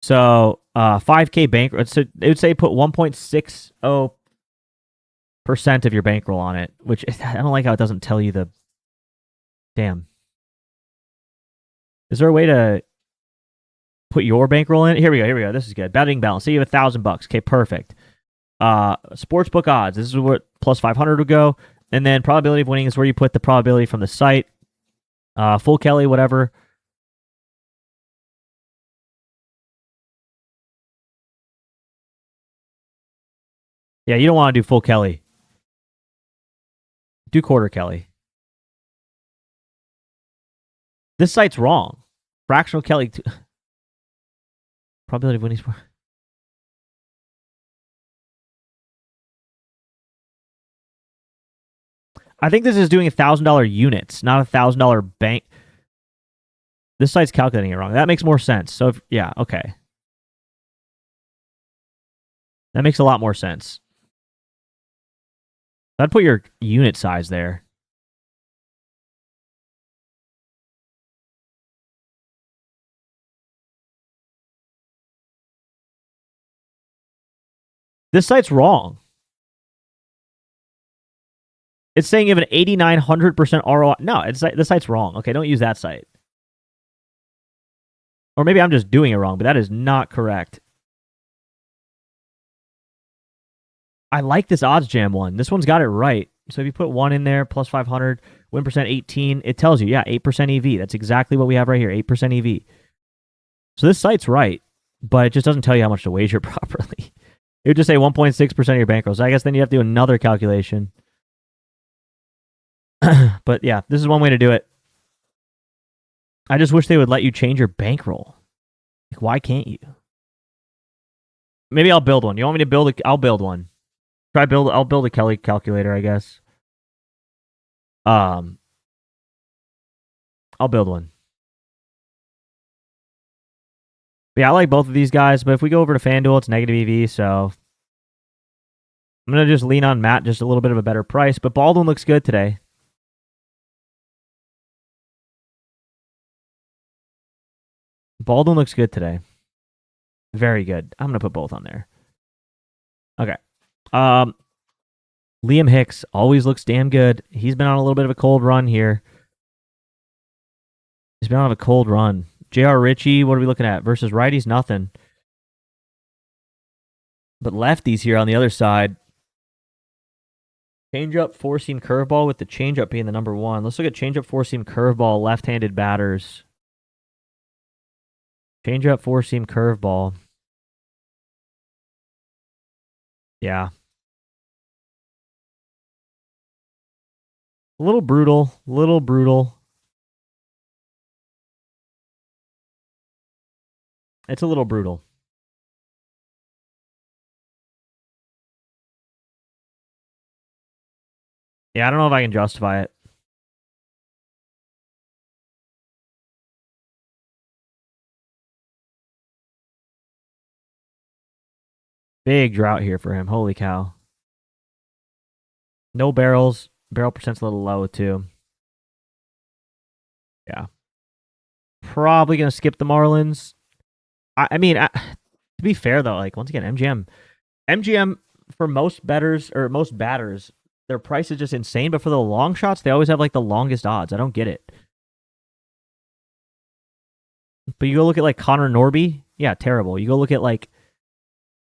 Speaker 1: So 5K bankroll. So it would say put 1.60% of your bankroll on it, which I don't like how it doesn't tell you the. Damn. Is there a way to put your bankroll in? Here we go. This is good. Betting balance. Say you have $1,000. Okay, perfect. Sportsbook odds. This is what plus 500 would go. And then probability of winning is where you put the probability from the site. Full Kelly, whatever. Yeah, you don't want to do full Kelly. Do quarter Kelly. This site's wrong. Fractional Kelly. Probability of winning. I think this is doing $1,000 units, not $1,000 bank. This site's calculating it wrong. That makes more sense. So, yeah, okay. That makes a lot more sense. I'd put your unit size there. This site's wrong. It's saying you have an 8,900% ROI. No, the site's wrong. Okay, don't use that site. Or maybe I'm just doing it wrong, but that is not correct. I like this odds jam one. This one's got it right. So if you put 1 in there, plus 500, win percent 18, it tells you, yeah, 8% EV. That's exactly what we have right here, 8% EV. So this site's right, but it just doesn't tell you how much to wager properly. It would just say 1.6% of your bankroll. So I guess then you have to do another calculation. But yeah, this is one way to do it. I just wish they would let you change your bankroll. Like, why can't you? Maybe I'll build one. You want me to build I'll build one. I'll build a Kelly calculator, I guess. I'll build one. But yeah, I like both of these guys, but if we go over to FanDuel, it's negative EV, so I'm going to just lean on Matt, just a little bit of a better price, but Baldwin looks good today. Baldwin looks good today. Very good. I'm going to put both on there. Okay. Liam Hicks always looks damn good. He's been on a little bit of a cold run here. He's been on a cold run. J.R. Ritchie, what are we looking at? Versus righties, nothing. But lefties here on the other side. Changeup, four-seam curveball with the changeup being the number one. Let's look at changeup, four-seam curveball, left-handed batters. Changeup, four-seam curveball. Yeah. A little brutal. It's a little brutal. Yeah, I don't know if I can justify it. Big drought here for him. Holy cow. No barrels. Barrel percent's a little low, too. Yeah. Probably going to skip the Marlins. I mean, to be fair, though, like, once again, MGM, for most bettors, or most batters, their price is just insane. But for the long shots, they always have, like, the longest odds. I don't get it. But you go look at, like, Connor Norby. Yeah, terrible. You go look at, like,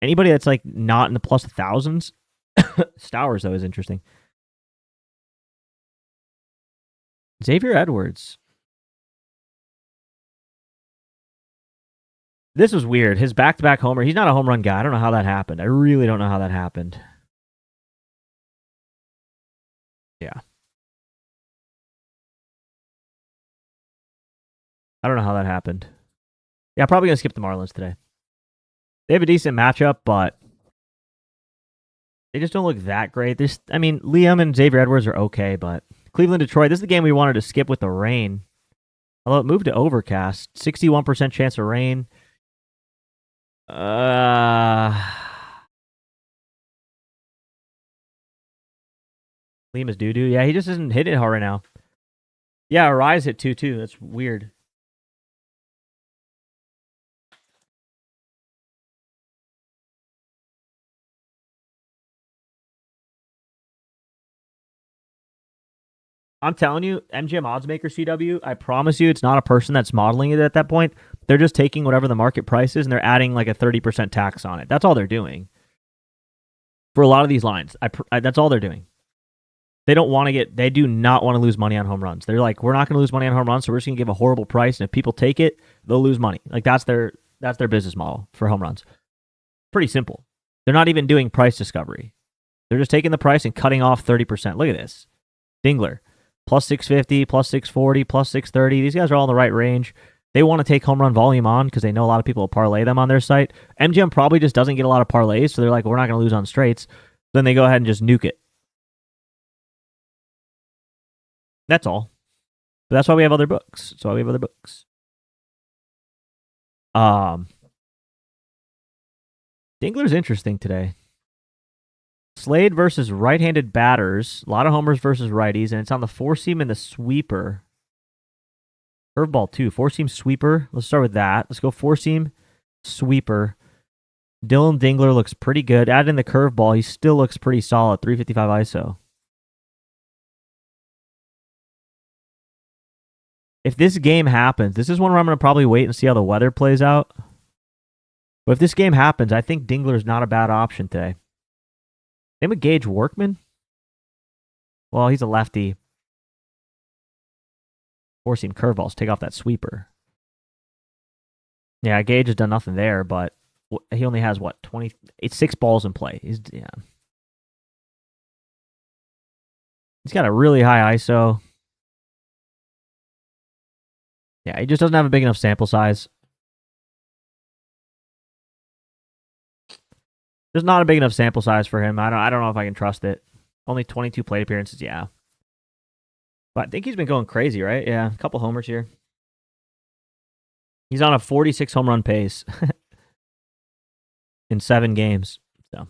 Speaker 1: anybody that's, like, not in the plus thousands. Stowers, though, is interesting. Xavier Edwards. This was weird. His back-to-back homer. He's not a home run guy. I don't know how that happened. I really don't know how that happened. Yeah. I don't know how that happened. Yeah, probably going to skip the Marlins today. They have a decent matchup, but they just don't look that great. Liam and Xavier Edwards are okay, but Cleveland, Detroit, this is the game we wanted to skip with the rain. Although it moved to overcast. 61% chance of rain. Liam is doo-doo. Yeah, he just isn't hitting it hard right now. Yeah, Rise hit 2-2. That's weird. I'm telling you, MGM Oddsmaker CW, I promise you it's not a person that's modeling it at that point. They're just taking whatever the market price is and they're adding like a 30% tax on it. That's all they're doing. For a lot of these lines, that's all they're doing. They do not want to lose money on home runs. They're like, we're not going to lose money on home runs, so we're just going to give a horrible price, and if people take it, they'll lose money. Like that's their business model for home runs. Pretty simple. They're not even doing price discovery. They're just taking the price and cutting off 30%. Look at this. Dingler, plus 650, plus 640, plus 630. These guys are all in the right range. They want to take home run volume on because they know a lot of people will parlay them on their site. MGM probably just doesn't get a lot of parlays, so they're like, we're not going to lose on straights. Then they go ahead and just nuke it. That's all. But that's why we have other books. Dingler's interesting today. Slade versus right-handed batters. A lot of homers versus righties, and it's on the four-seam and the sweeper. Curveball, too. Four-seam sweeper. Let's start with that. Let's go four-seam sweeper. Dylan Dingler looks pretty good. Add in the curveball. He still looks pretty solid. 355 ISO. If this game happens, this is one where I'm going to probably wait and see how the weather plays out. But if this game happens, I think Dingler is not a bad option today. Same with Gage Workman. Well, he's a lefty. Four-seam curveballs. Take off that sweeper. Yeah, Gage has done nothing there, but he only has, 6 balls in play. He's got a really high ISO. Yeah, he just doesn't have a big enough sample size. There's not a big enough sample size for him. I don't know if I can trust it. Only 22 plate appearances, yeah. But I think he's been going crazy, right? Yeah, a couple homers here. He's on a 46 home run pace in 7 games. So,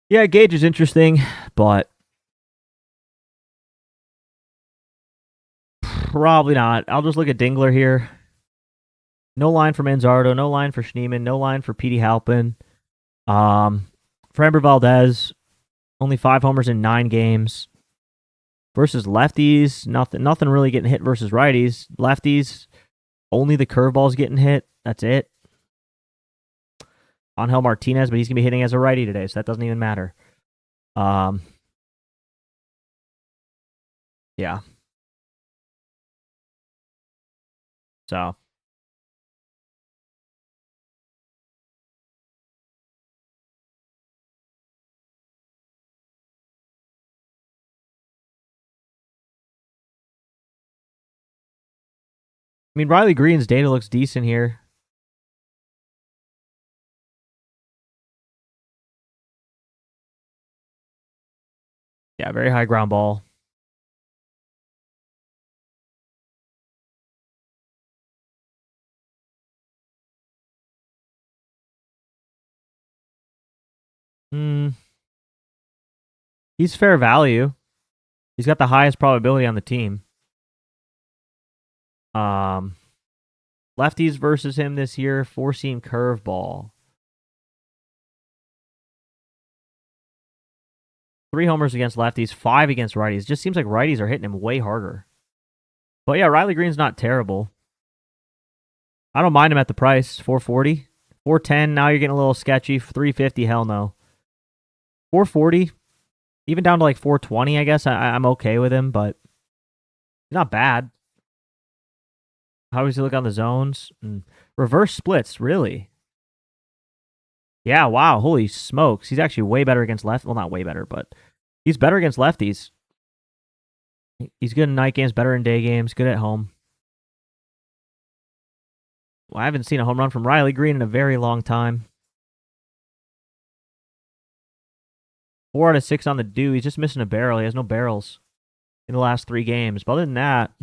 Speaker 1: yeah, Gage is interesting, but probably not. I'll just look at Dingler here. No line for Manzardo, no line for Schneemann, no line for Petey Halpin. Framber Valdez, only 5 homers in 9 games. Versus lefties, nothing really getting hit versus righties. Lefties, only the curveball's getting hit. That's it. Angel Martinez, but he's going to be hitting as a righty today, so that doesn't even matter. Yeah. So. I mean, Riley Green's data looks decent here. Yeah, very high ground ball. He's fair value. He's got the highest probability on the team. Lefties versus him this year, 4-seam curveball. 3 homers against lefties, 5 against righties. Just seems like righties are hitting him way harder. But yeah, Riley Green's not terrible. I don't mind him at the price, 440. 410, now you're getting a little sketchy. 350, hell no. 440, even down to like 420, I guess. I'm okay with him, but he's not bad. How does he look on the zones? Reverse splits, really? Yeah, wow. Holy smokes. He's actually way better against left. Well, not way better, but He's better against lefties. He's good in night games, better in day games, good at home. Well, I haven't seen a home run from Riley Green in a very long time. 4 out of 6 on the do. He's just missing a barrel. He has no barrels in the last 3 games. But other than that,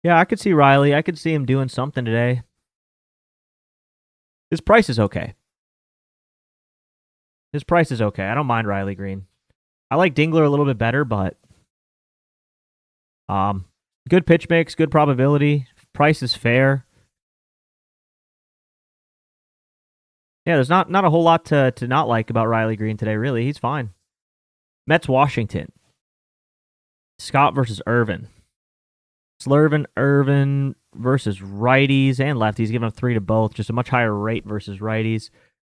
Speaker 1: yeah, I could see Riley. I could see him doing something today. His price is okay. I don't mind Riley Green. I like Dingler a little bit better, but good pitch mix, good probability. Price is fair. Yeah, there's not a whole lot to not like about Riley Green today, really. He's fine. Mets, Washington. Scott versus Irvin. Slurvin, Irvin versus righties and lefties, giving up 3 to both. Just a much higher rate versus righties.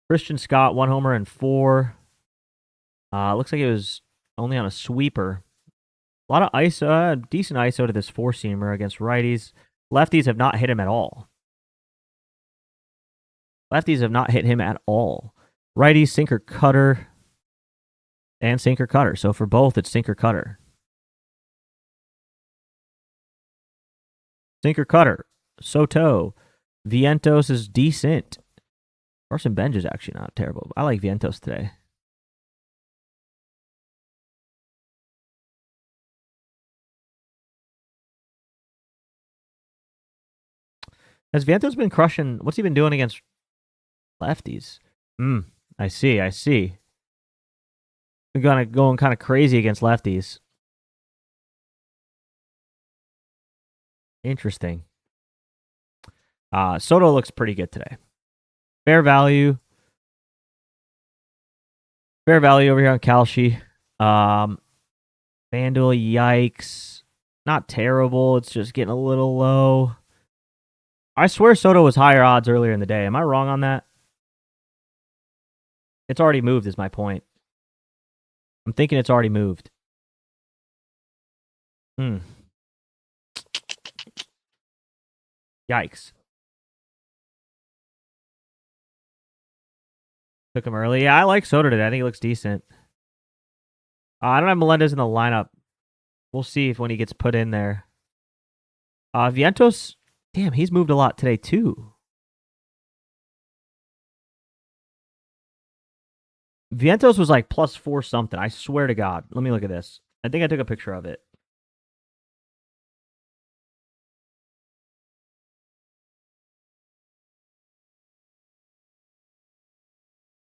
Speaker 1: Christian Scott, 1 homer and 4. Looks like it was only on a sweeper. A lot of ISO, decent ISO to this 4-seamer against righties. Lefties have not hit him at all. Righties, sinker, cutter, and sinker, cutter. So for both, it's sinker, cutter. Sinker, cutter. Soto. Vientos is decent. Carson Bench is actually not terrible. I like Vientos today. Has Vientos been crushing? What's he been doing against lefties? I see. Been going kind of crazy against lefties. Interesting. Soto looks pretty good today. Fair value over here on Kalshi. FanDuel, yikes. Not terrible. It's just getting a little low. I swear Soto was higher odds earlier in the day. Am I wrong on that? It's already moved is my point. I'm thinking it's already moved. Yikes. Took him early. Yeah, I like Soto today. I think he looks decent. I don't have Melendez in the lineup. We'll see if when he gets put in there. Vientos, damn, he's moved a lot today too. Vientos was like +4 something. I swear to God. Let me look at this. I think I took a picture of it.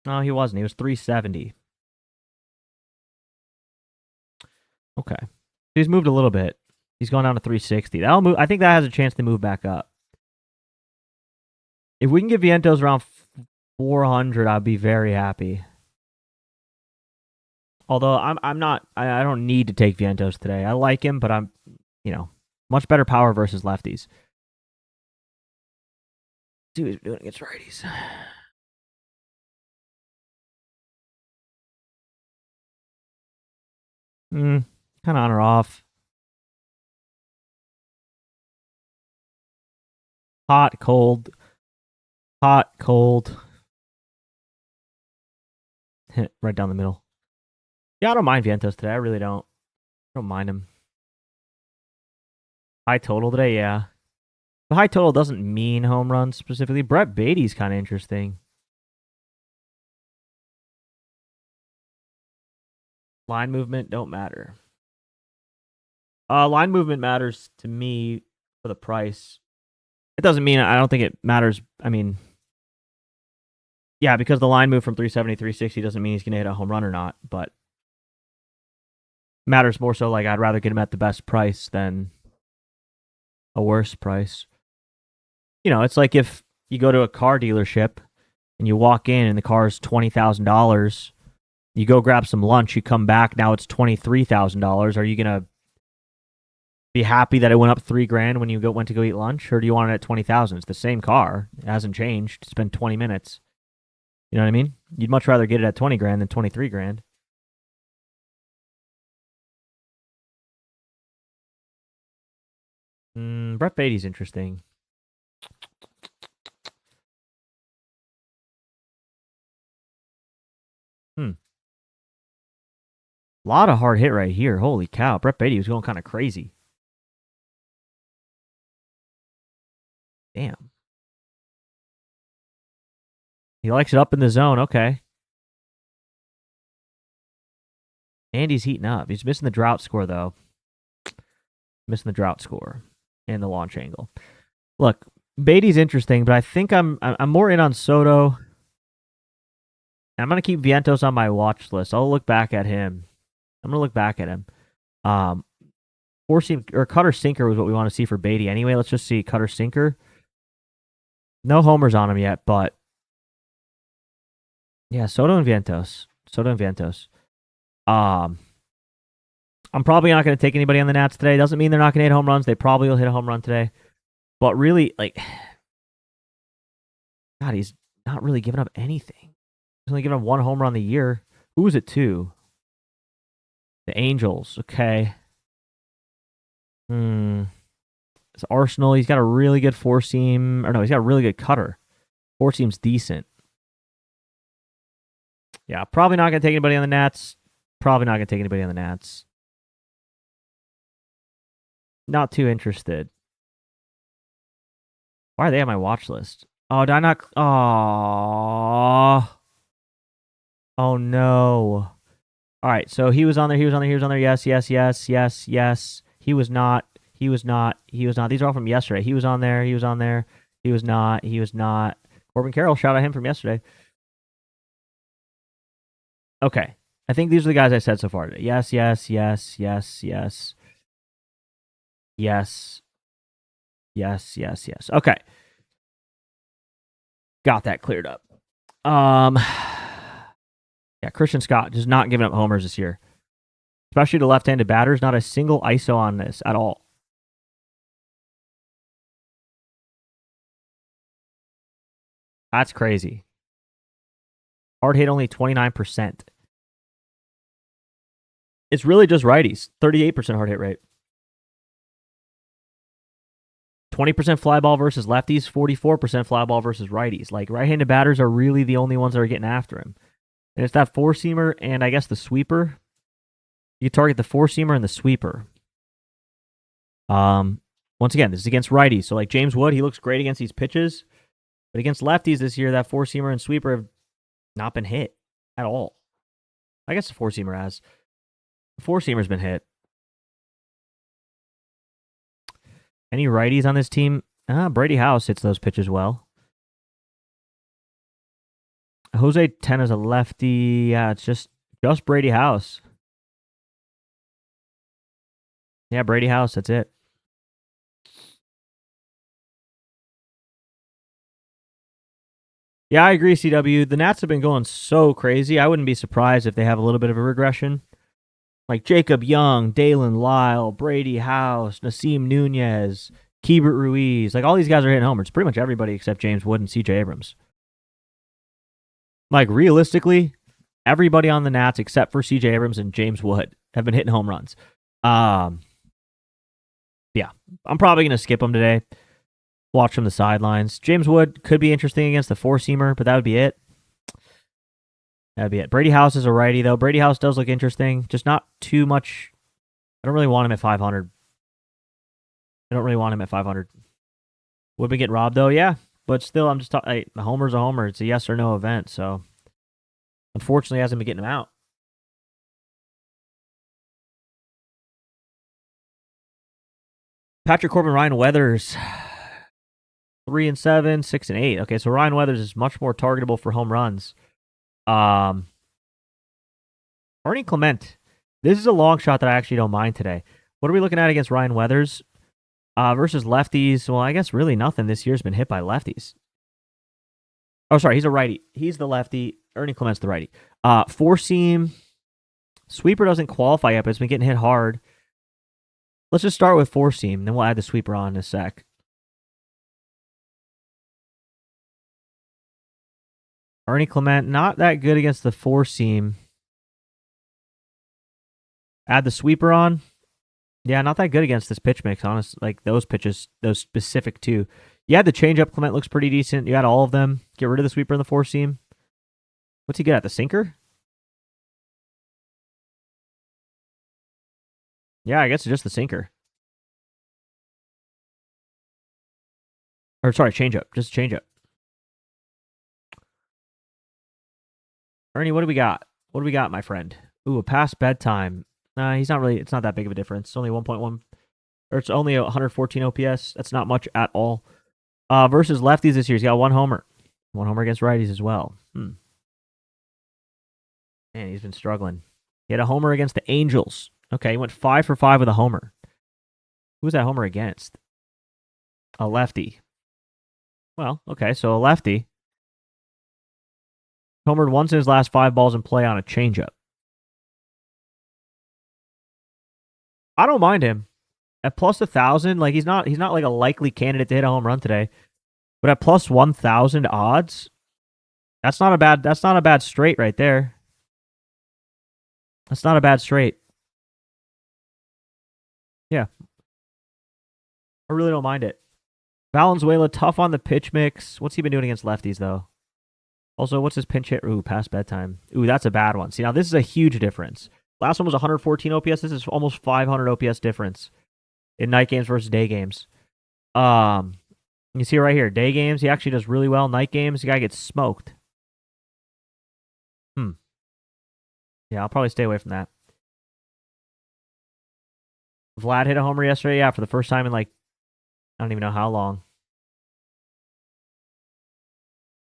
Speaker 1: No, he wasn't. He was 370. Okay. He's moved a little bit. He's gone down to 360. That'll move. I think that has a chance to move back up. If we can get Vientos around 400, I'd be very happy. Although I'm not. I don't need to take Vientos today. I like him, but I'm, much better power versus lefties. See what he's doing against righties. Kind of on or off. Hot, cold. Hot, cold. Right down the middle. Yeah, I don't mind Vientos today. I really don't. I don't mind him. High total today, yeah. The high total doesn't mean home runs specifically. Brett Beatty's kind of interesting. Line movement don't matter. Line movement matters to me for the price. It doesn't mean I don't think it matters. I mean, yeah, because the line move from 370 360 doesn't mean he's going to hit a home run or not, but matters more so like I'd rather get him at the best price than a worse price. It's like if you go to a car dealership and you walk in and the car is $20,000, you go grab some lunch, you come back, now it's $23,000. Are you going to be happy that it went up $3,000 when you went to go eat lunch, or do you want it at 20,000? It's the same car. It hasn't changed. It's been 20 minutes. You know what I mean? You'd much rather get it at $20,000 than $23,000. Brett Beatty's interesting. A lot of hard hit right here. Holy cow. Brett Beatty was going kind of crazy. Damn. He likes it up in the zone. Okay. Andy's heating up. He's missing the drought score, though. Missing the drought score and the launch angle. Look, Beatty's interesting, but I think I'm more in on Soto. I'm going to keep Vientos on my watch list. I'll look back at him. I'm going to look back at him. Four seam or cutter sinker was what we want to see for Beatty anyway. Let's just see cutter sinker. No homers on him yet, but yeah, Soto and Vientos. I'm probably not going to take anybody on the Nats today. Doesn't mean they're not going to hit home runs. They probably will hit a home run today. But really, like, God, he's not really giving up anything. He's only giving up one home run the year. Who was it to? The Angels. Okay. It's Arsenal. He's got a really good four seam. Or no, he's got a really good cutter. Four seam's decent. Yeah, probably not going to take anybody on the Nats. Not too interested. Why are they on my watch list? Oh, did I not? Oh no. All right, so he was on there. Yes. He was not. These are all from yesterday. He was on there. He was not. Corbin Carroll, shout out him from yesterday. Okay. I think these are the guys I said so far today. Yes. Okay. Got that cleared up. Yeah, Christian Scott just not giving up homers this year. Especially to left-handed batters. Not a single ISO on this at all. That's crazy. Hard hit only 29%. It's really just righties. 38% hard hit rate. 20% fly ball versus lefties, 44% fly ball versus righties. Like, right-handed batters are really the only ones that are getting after him. And it's that four-seamer and I guess the sweeper. You target the four-seamer and the sweeper. Once again, this is against righties. So, like James Wood, he looks great against these pitches. But against lefties this year, that four-seamer and sweeper have not been hit at all. I guess the four-seamer has. The four-seamer's been hit. Any righties on this team? Brady House hits those pitches well. Jose Tena's a lefty. Yeah, it's just Brady House. Yeah, Brady House, that's it. Yeah, I agree, CW. The Nats have been going so crazy. I wouldn't be surprised if they have a little bit of a regression. Like Jacob Young, Dalen Lyle, Brady House, Nasim Nunez, Keibert Ruiz. Like, all these guys are hitting homers. Pretty much everybody except James Wood and CJ Abrams. Like, realistically, everybody on the Nats except for CJ Abrams and James Wood have been hitting home runs. Yeah, I'm probably going to skip them today. Watch from the sidelines. James Wood could be interesting against the four-seamer, but that would be it. Brady House is a righty, though. Brady House does look interesting. Just not too much. I don't really want him at 500. Would we get robbed, though? Yeah. But still, I'm just talking. The homer's a homer. It's a yes or no event. So, unfortunately, hasn't been getting him out. Patrick Corbin, Ryan Weathers. 3-7, 6-8. Okay, so Ryan Weathers is much more targetable for home runs. Ernie Clement. This is a long shot that I actually don't mind today. What are we looking at against Ryan Weathers? Versus lefties. Well, I guess really nothing this year's been hit by lefties. Oh, sorry, he's a righty. He's the lefty. Ernie Clement's the righty. Four seam. Sweeper doesn't qualify yet, but it's been getting hit hard. Let's just start with four seam, then we'll add the sweeper on in a sec. Ernie Clement, not that good against the four seam. Add the sweeper on. Yeah, not that good against this pitch mix, honestly. Like those pitches, those specific two. You had the changeup. Clement looks pretty decent. You had all of them. Get rid of the sweeper in the four seam. What's he good at? The sinker? Yeah, I guess it's just the sinker. Or sorry, changeup. Just changeup. Ernie, what do we got? What do we got, my friend? Ooh, a past bedtime. He's not really. It's not that big of a difference. It's only 1.1, or it's only 114 OPS. That's not much at all. Versus lefties this year, he's got one homer against righties as well. Man, he's been struggling. He had a homer against the Angels. Okay, he went 5 for 5 with a homer. Who was that homer against? A lefty. Well, okay, so a lefty homered once in his last 5 balls in play on a changeup. I don't mind him at plus 1,000. Like he's not like a likely candidate to hit a home run today, but at plus 1,000 odds, that's not a bad straight right there. That's not a bad straight. Yeah, I really don't mind it. Valenzuela, tough on the pitch mix. What's he been doing against lefties, though? Also, what's his pinch hit? Ooh, past bedtime. Ooh, that's a bad one. See, now this is a huge difference. Last one was 114 OPS. This is almost 500 OPS difference in night games versus day games. You see right here, day games, he actually does really well. Night games, the guy gets smoked. Yeah, I'll probably stay away from that. Vlad hit a homer yesterday. Yeah, for the first time in like, I don't even know how long.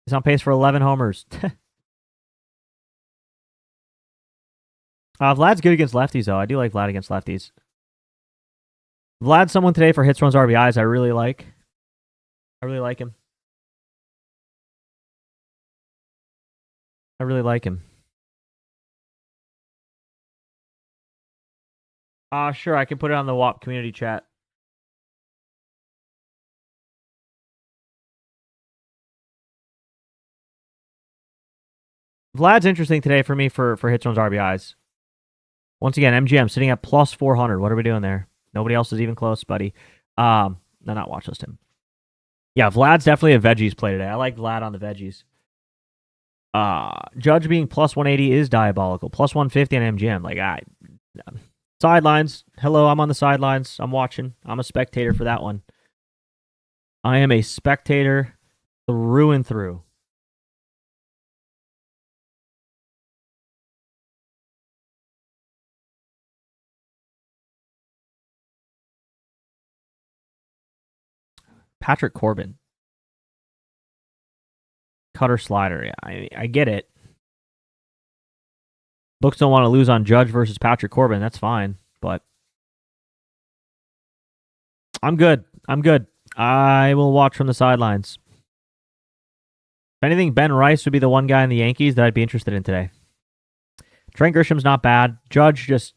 Speaker 1: He's on pace for 11 homers. Vlad's good against lefties, though. I do like Vlad against lefties. Vlad's someone today for hits, runs, RBIs I really like. I really like him. Sure, I can put it on the WAP community chat. Vlad's interesting today for me for hits, runs, RBIs. Once again, MGM sitting at plus 400. What are we doing there? Nobody else is even close, buddy. No, not watch list him. Yeah, Vlad's definitely a veggies play today. I like Vlad on the veggies. Judge being plus 180 is diabolical. Plus 150 on MGM. Like, sidelines. Hello, I'm on the sidelines. I'm watching. I'm a spectator for that one. I am a spectator through and through. Patrick Corbin. Cutter slider. Yeah, I get it. Books don't want to lose on Judge versus Patrick Corbin. That's fine, but I'm good. I will watch from the sidelines. If anything, Ben Rice would be the one guy in the Yankees that I'd be interested in today. Trent Grisham's not bad. Judge just,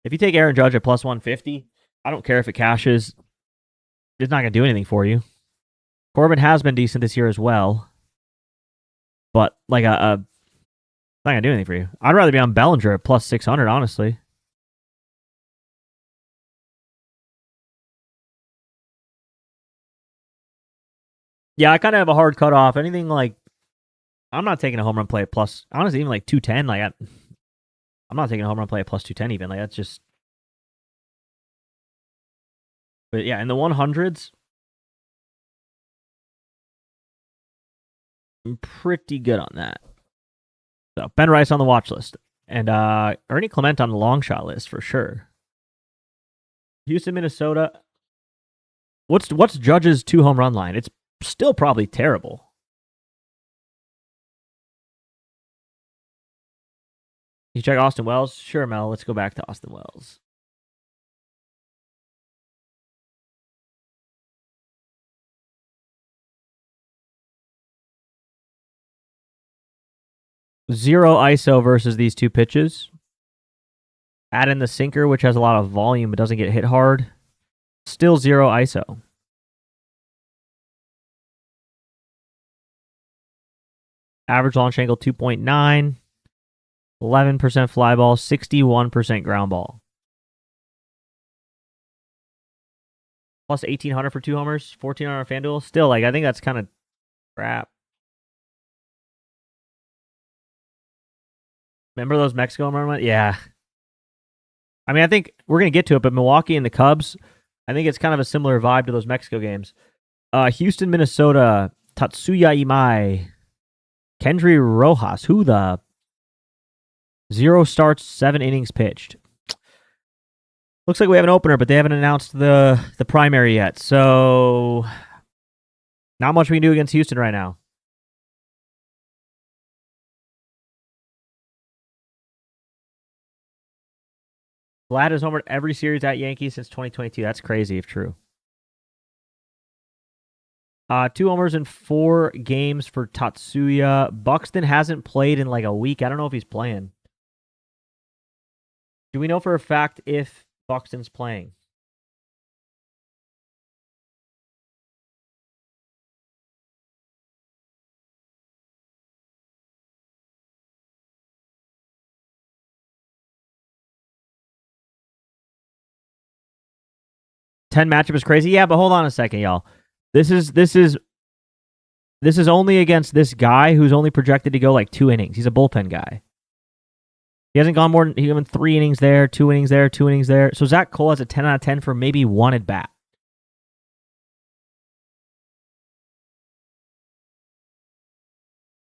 Speaker 1: if you take Aaron Judge at plus 150, I don't care if it cashes. It's not going to do anything for you. Corbin has been decent this year as well, but like it's not going to do anything for you. I'd rather be on Bellinger at plus 600, honestly. Yeah, I kind of have a hard cutoff. Anything like, I'm not taking a home run play at plus, honestly, even like 210. Like, I'm not taking a home run play at plus 210 even. Like, that's just, but yeah, in the 100s, I'm pretty good on that. So Ben Rice on the watch list, and Ernie Clement on the long shot list for sure. Houston, Minnesota. What's Judge's 2 home run line? It's still probably terrible. You check Austin Wells? Sure, Mel. Let's go back to Austin Wells. Zero ISO versus these 2 pitches. Add in the sinker, which has a lot of volume but doesn't get hit hard. Still 0 ISO. Average launch angle 2.9. 11% fly ball, 61% ground ball. Plus 1,800 for 2 homers, 1,400 on FanDuel. Still, like, I think that's kind of crap. Remember those Mexico home run? Yeah. I mean, I think we're going to get to it, but Milwaukee and the Cubs, I think it's kind of a similar vibe to those Mexico games. Houston, Minnesota, Tatsuya Imai, Kendry Rojas, who the 0 starts, 7 innings pitched. Looks like we have an opener, but they haven't announced the primary yet. So not much we can do against Houston right now. Vlad has homered every series at Yankees since 2022. That's crazy if true. 2 homers in 4 games for Tatsuya. Buxton hasn't played in like a week. I don't know if he's playing. Do we know for a fact if Buxton's playing? Ten matchup is crazy. Yeah, but hold on a second, y'all. This is only against this guy who's only projected to go like 2 innings. He's a bullpen guy. He hasn't gone more than he went 3 innings there, 2 innings there, 2 innings there. So Zach Cole has a 10 out of 10 for maybe 1 at bat.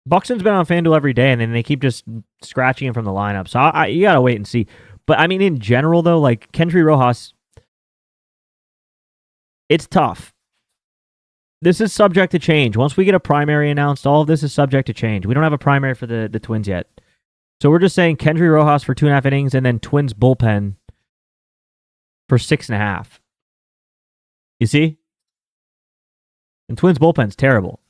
Speaker 1: Buxton's been on FanDuel every day, and then they keep just scratching him from the lineup. So you gotta wait and see. But I mean, in general, though, like Kendry Rojas, it's tough. This is subject to change. Once we get a primary announced, all of this is subject to change. We don't have a primary for the Twins yet. So we're just saying Kendry Rojas for 2.5 innings, and then Twins bullpen for 6.5. You see? And Twins bullpen's terrible.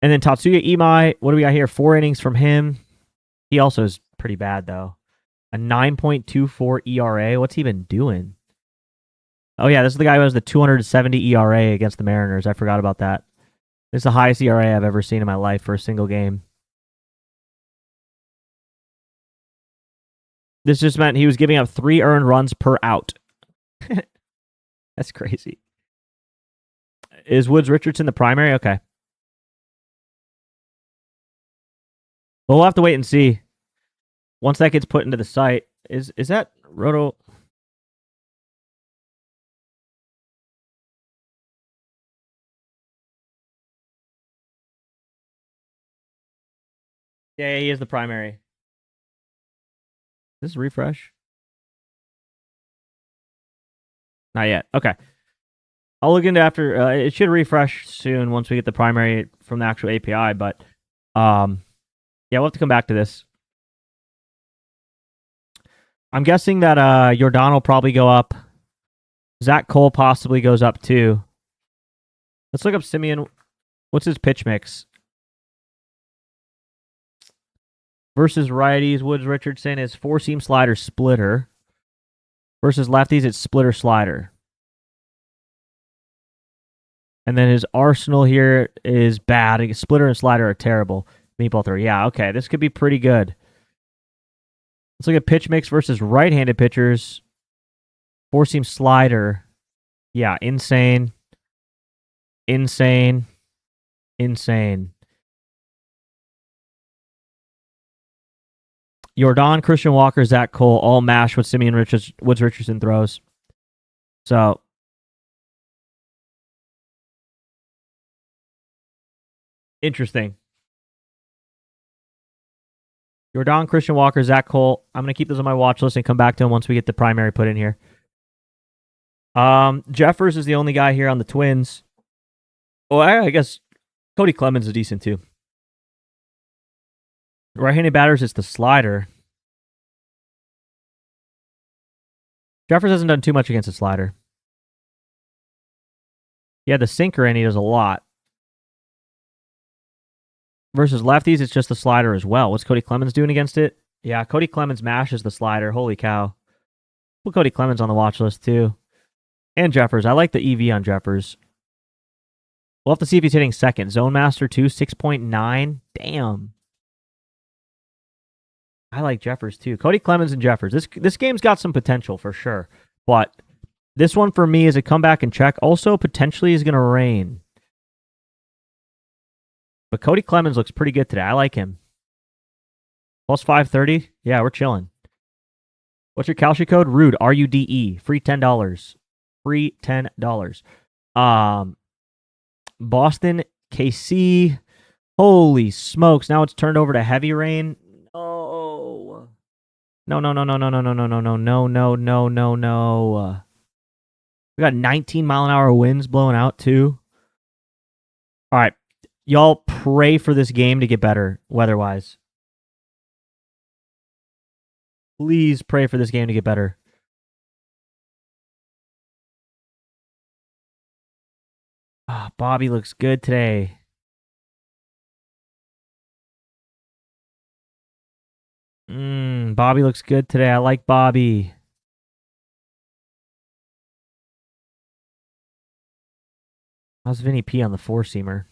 Speaker 1: And then Tatsuya Imai, what do we got here? 4 innings from him. He also is pretty bad, though. A 9.24 ERA. What's he been doing? Oh, yeah, this is the guy who has the 270 ERA against the Mariners. I forgot about that. This is the highest ERA I've ever seen in my life for a single game. This just meant he was giving up 3 earned runs per out. That's crazy. Is Woods Richardson the primary? Okay. Well, we'll have to wait and see. Once that gets put into the site, is that Roto? Yeah, he is the primary. This is refresh. Not yet. Okay. I'll look into after. It should refresh soon once we get the primary from the actual API. But yeah, we'll have to come back to this. I'm guessing that Jordan will probably go up. Zach Cole possibly goes up too. Let's look up Simeon. What's his pitch mix? Versus righties, Woods Richardson is 4-seam slider splitter. Versus lefties, it's splitter slider. And then his arsenal here is bad. Splitter and slider are terrible. Meatball throw. Yeah, okay. This could be pretty good. Let's look at pitch mix versus right-handed pitchers. 4-seam slider. Yeah, insane. Insane. Insane. Jordan, Christian Walker, Zach Cole, all mash with Simeon Woods Richardson throws. So interesting. Jordan, Christian Walker, Zach Cole. I'm going to keep those on my watch list and come back to them once we get the primary put in here. Jeffers is the only guy here on the Twins. Oh, I guess Cody Clemens is decent too. Right-handed batters, it's the slider. Jeffers hasn't done too much against the slider. Yeah, the sinker, and he does a lot. Versus lefties, it's just the slider as well. What's Cody Clemens doing against it? Yeah, Cody Clemens mashes the slider. Holy cow. Put Cody Clemens on the watch list too. And Jeffers. I like the EV on Jeffers. We'll have to see if he's hitting second. Zone Master 2, 6.9. Damn. I like Jeffers too. Cody Clemens and Jeffers. This game's got some potential for sure. But this one for me is a comeback and check. Also, potentially is going to rain. But Cody Clemens looks pretty good today. I like him. Plus 530. Yeah, we're chilling. What's your Kalshi code? Rude. RUDE. Free $10. Free $10. Boston KC. Holy smokes. Now it's turned over to heavy rain. No. No, no, no, no, no, no, no, no, no, no, no, no, no, no, no. We got 19-mile-an-hour winds blowing out, too. All right. Y'all pray for this game to get better weather-wise. Please pray for this game to get better. Oh, Bobby looks good today. Bobby looks good today. I like Bobby. How's Vinny P on the four-seamer?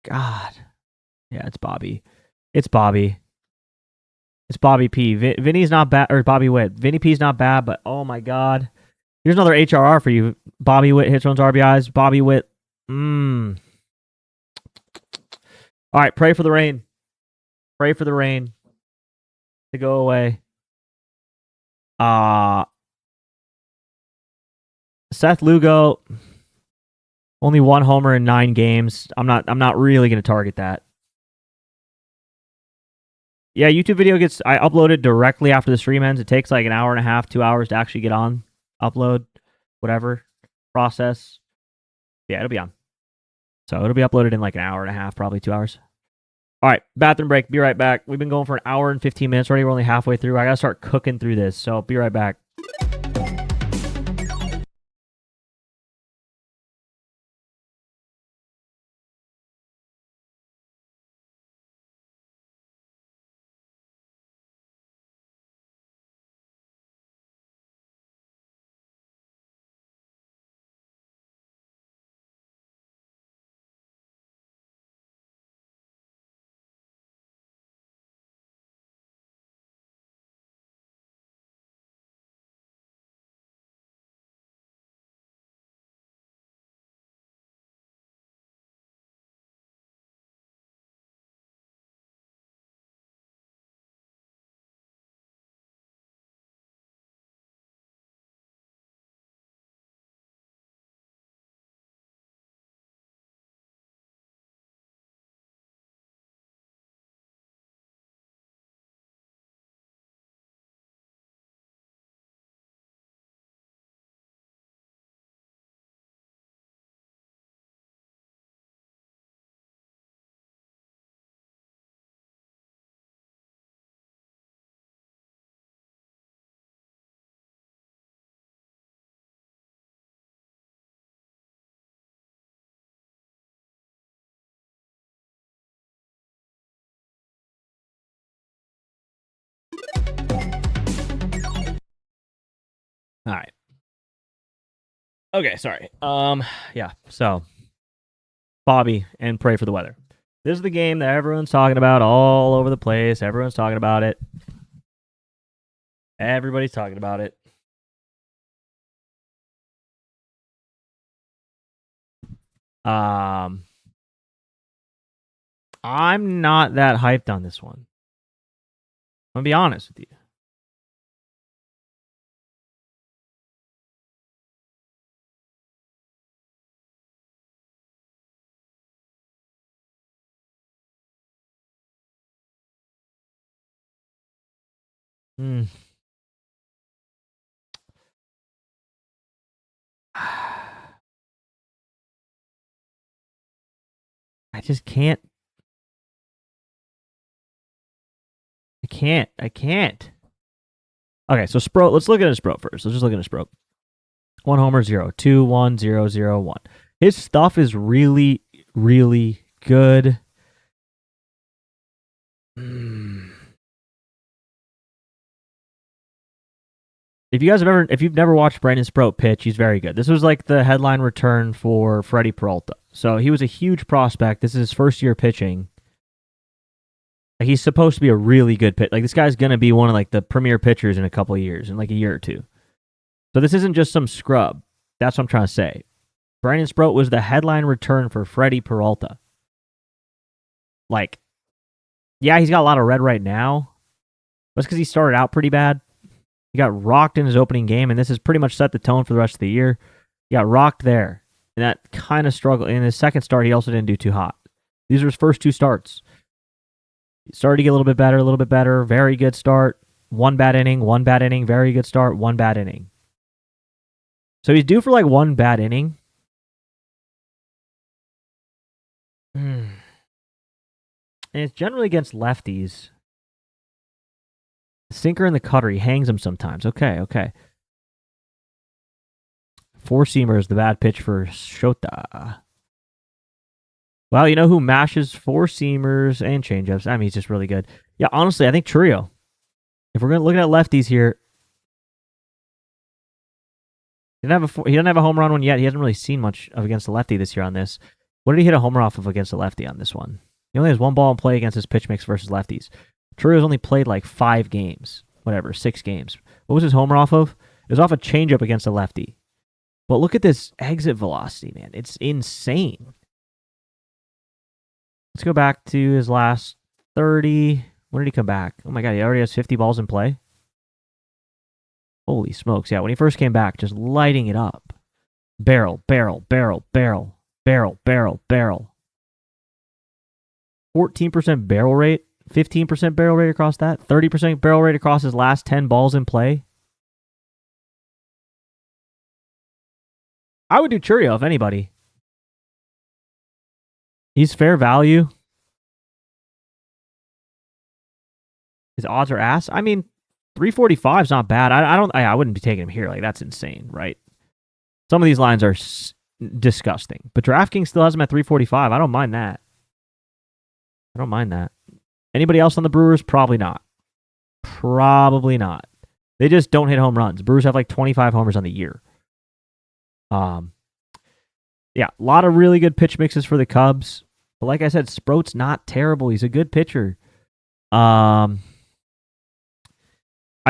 Speaker 1: God. Yeah, it's Bobby. It's Bobby. It's Bobby P. Vinny's not bad, or Bobby Witt. Vinny P's not bad, but oh my God. Here's another HRR for you. Bobby Witt hits, runs, RBIs. Bobby Witt. All right, pray for the rain. Pray for the rain to go away. Seth Lugo, only 1 homer in 9 games. I'm not really going to target that. Yeah, YouTube video I upload it directly after the stream ends. It takes like an hour and a half, 2 hours to actually get on, upload, whatever, process. Yeah, it'll be on. So it'll be uploaded in like an hour and a half, probably 2 hours. All right, bathroom break. Be right back. We've been going for an hour and 15 minutes already. We're only halfway through. I got to start cooking through this, so be right back. All right. Okay, sorry. Yeah. So, Bobby and pray for the weather. This is the game that everyone's talking about all over the place. Everyone's talking about it. Everybody's talking about it. I'm not that hyped on this one. I'm gonna be honest with you. I just can't. I can't. Okay, so Sproat. Let's look at his Sproat first. Let's just look at his Sproat. 1 homer, 0, 2, 1, 0, 0, 1. His stuff is really, really good. If you've never watched Brandon Sproat pitch, he's very good. This was like the headline return for Freddie Peralta. So he was a huge prospect. This is his first year pitching. He's supposed to be a really good pitch. Like, this guy's going to be one of like the premier pitchers in a couple of years, in like a year or two. So this isn't just some scrub. That's what I'm trying to say. Brandon Sproat was the headline return for Freddie Peralta. Like, yeah, he's got a lot of red right now, That's because he started out pretty bad. He got rocked in his opening game, and this has pretty much set the tone for the rest of the year. He got rocked there, and that kind of struggled. In his second start, he also didn't do too hot. These are his first 2 starts. He started to get a little bit better. Very good start. 1 bad inning, 1 bad inning. Very good start, 1 bad inning. So he's due for like 1 bad inning. And it's generally against lefties. The sinker and the cutter, he hangs him sometimes. Okay. 4-seamer is the bad pitch for Shota. Well, you know who mashes 4-seamers and changeups? I mean, he's just really good. Yeah, honestly, I think Trio. If we're looking at lefties here, he doesn't have a home run one yet. He hasn't really seen much of against the lefty this year on this. What did he hit a homer off of against the lefty on this one? He only has 1 ball in play against his pitch mix versus lefties. Trio's only played like 5 games. 6 games. What was his homer off of? It was off a changeup against a lefty. But look at this exit velocity, man. It's insane. Let's go back to his last 30. When did he come back? Oh my God, he already has 50 balls in play? Holy smokes. Yeah, when he first came back, just lighting it up. Barrel. 14% barrel rate. 15% barrel rate across that. 30% barrel rate across his last 10 balls in play. I would do Churio if anybody. He's fair value. His odds are ass. I mean, 345 is not bad. I wouldn't be taking him here. Like, that's insane, right? Some of these lines are disgusting. But DraftKings still has him at 345. I don't mind that. Anybody else on the Brewers? Probably not. They just don't hit home runs. Brewers have like 25 homers on the year. Yeah, a lot of really good pitch mixes for the Cubs. But like I said, Sproat's not terrible. He's a good pitcher. I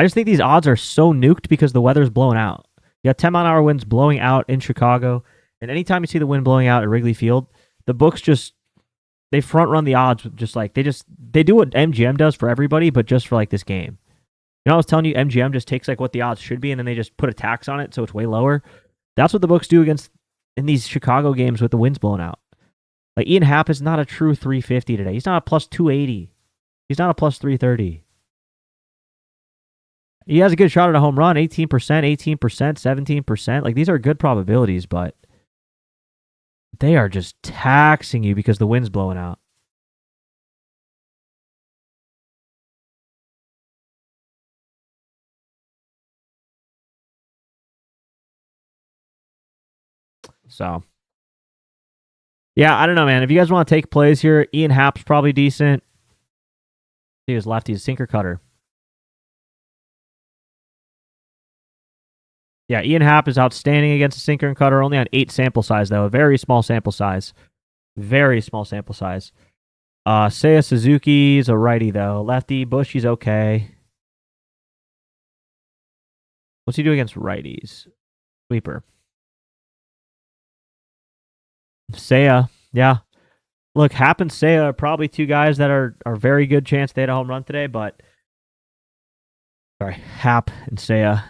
Speaker 1: just think these odds are so nuked because the weather's blowing out. You got 10-mile-an-hour winds blowing out in Chicago. And anytime you see the wind blowing out at Wrigley Field, the books just... They front run the odds just like they do what MGM does for everybody, but just for like this game. You know, I was telling you MGM just takes like what the odds should be and then they just put a tax on it so it's way lower. That's what the books do in these Chicago games with the winds blowing out. Like Ian Happ is not a true 350 today. He's not a plus 280. He's not a plus 330. He has a good shot at a home run, 18%, 17%. Like these are good probabilities, but they are just taxing you because the wind's blowing out. So, yeah, I don't know, man. If you guys want to take plays here, Ian Happ's probably decent. He was lefty, he's sinker cutter. Yeah, Ian Happ is outstanding against a sinker and cutter, only on 8 sample size, though. A very small sample size. Seiya Suzuki's a righty, though. Lefty, Bushy's okay. What's he do against righties? Sweeper. Seiya, yeah. Look, Happ and Seiya are probably 2 guys that are very good chance they had a home run today, but... Sorry, Happ and Seiya...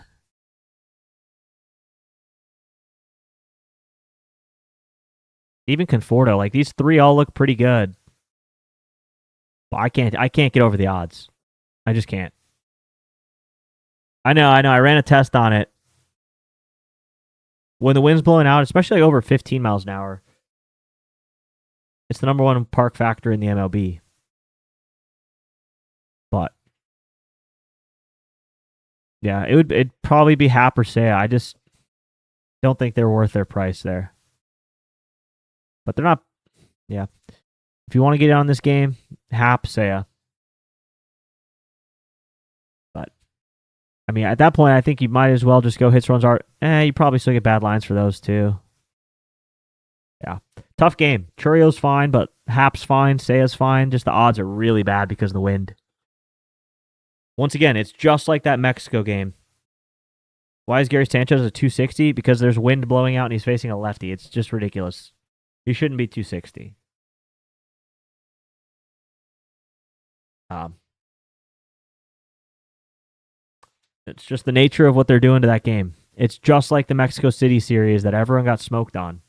Speaker 1: Even Conforto, like these 3 all look pretty good. But I can't get over the odds. I just can't. I know. I ran a test on it. When the wind's blowing out, especially like over 15 miles an hour, it's the number 1 park factor in the MLB. But yeah, it'd probably be Happ or Seiya. I just don't think they're worth their price there. But they're not, yeah. If you want to get in on this game, Happ, Seiya. But, I mean, at that point, I think you might as well just go hits, runs, art. You probably still get bad lines for those, too. Yeah. Tough game. Churio's fine, but Happ's fine. Seiya's fine. Just the odds are really bad because of the wind. Once again, it's just like that Mexico game. Why is Gary Sanchez a 260? Because there's wind blowing out and he's facing a lefty. It's just ridiculous. He shouldn't be 260. It's just the nature of what they're doing to that game. It's just like the Mexico City series that everyone got smoked on.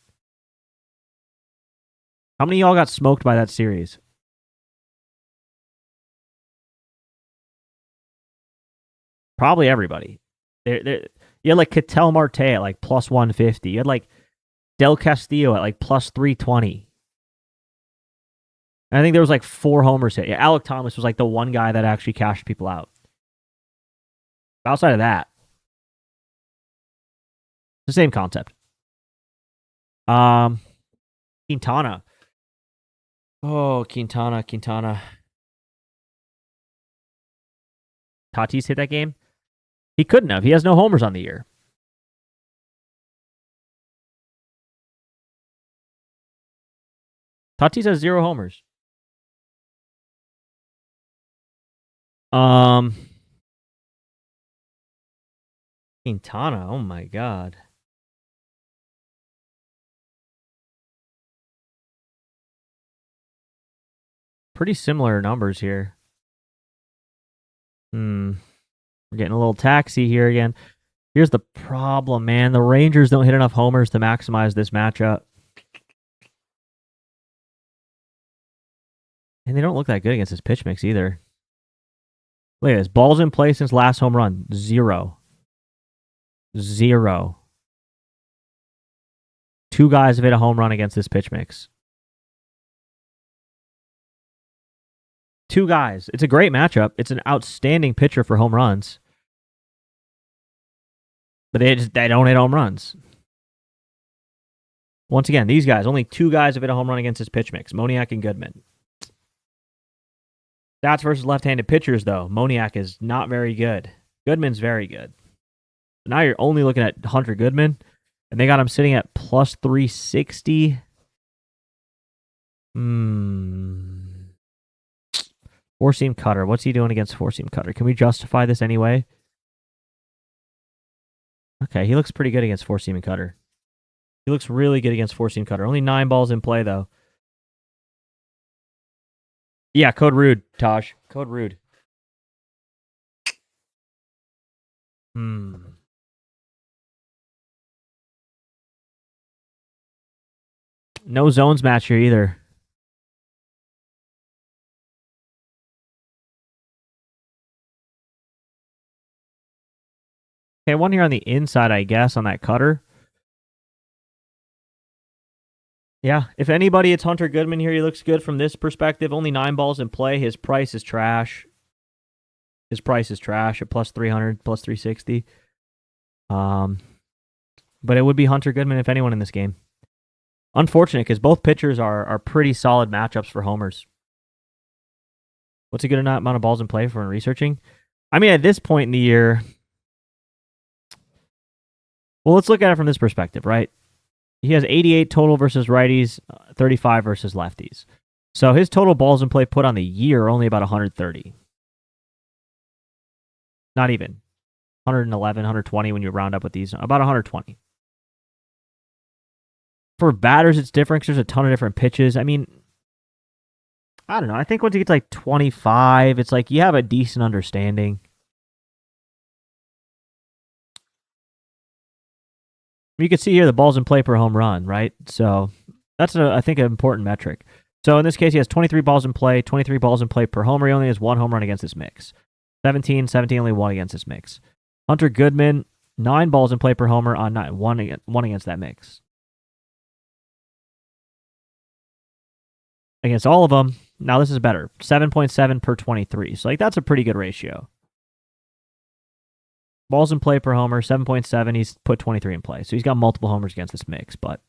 Speaker 1: How many of y'all got smoked by that series? Probably everybody. You had like Ketel Marte at like plus 150. You had like Del Castillo at like plus 320. And I think there was like 4 homers hit. Yeah, Alec Thomas was like the one guy that actually cashed people out. Outside of that, the same concept. Quintana. Oh, Quintana. Tatis hit that game? He couldn't have. He has no homers on the year. Tatis has 0 homers. Quintana. Oh my god. Pretty similar numbers here. We're getting a little taxi here again. Here's the problem, man. The Rangers don't hit enough homers to maximize this matchup. And they don't look that good against this pitch mix either. Look at this. Balls in play since last home run. 0. 0. 2 guys have hit a home run against this pitch mix. 2 guys. It's a great matchup. It's an outstanding pitcher for home runs. But they don't hit home runs. Once again, these guys, only 2 guys have hit a home run against this pitch mix. Moniak and Goodman. Stats versus left-handed pitchers, though. Moniak is not very good. Goodman's very good. Now you're only looking at Hunter Goodman, and they got him sitting at plus 360. Four-seam cutter. What's he doing against four-seam cutter? Can we justify this anyway? Okay, he looks pretty good against four-seam and cutter. He looks really good against four-seam cutter. Only 9 balls in play, though. Yeah, code rude, Taj. Code rude. No zones match here either. Okay, one here on the inside, I guess, on that cutter. Yeah, if anybody, it's Hunter Goodman here. He looks good from this perspective. Only 9 balls in play. His price is trash. His price is trash at plus 300, plus 360. But it would be Hunter Goodman if anyone in this game. Unfortunate because both pitchers are pretty solid matchups for homers. What's a good amount of balls in play for researching? I mean, at this point in the year, well, let's look at it from this perspective, right? He has 88 total versus righties, 35 versus lefties. So his total balls in play put on the year are only about 130. Not even. 111, 120 when you round up with these. About 120. For batters, it's different because there's a ton of different pitches. I mean, I don't know. I think once you get to like 25, it's like you have a decent understanding. You can see here the balls in play per home run, right? So that's, I think, an important metric. So in this case, he has 23 balls in play, 23 balls in play per homer. He only has 1 home run against this mix. 17, only 1 against this mix. Hunter Goodman, 9 balls in play per homer on 9, 1 against that mix. Against all of them, now this is better. 7.7 per 23. So like that's a pretty good ratio. Balls in play per homer, 7.7. He's put 23 in play. So he's got multiple homers against this mix. But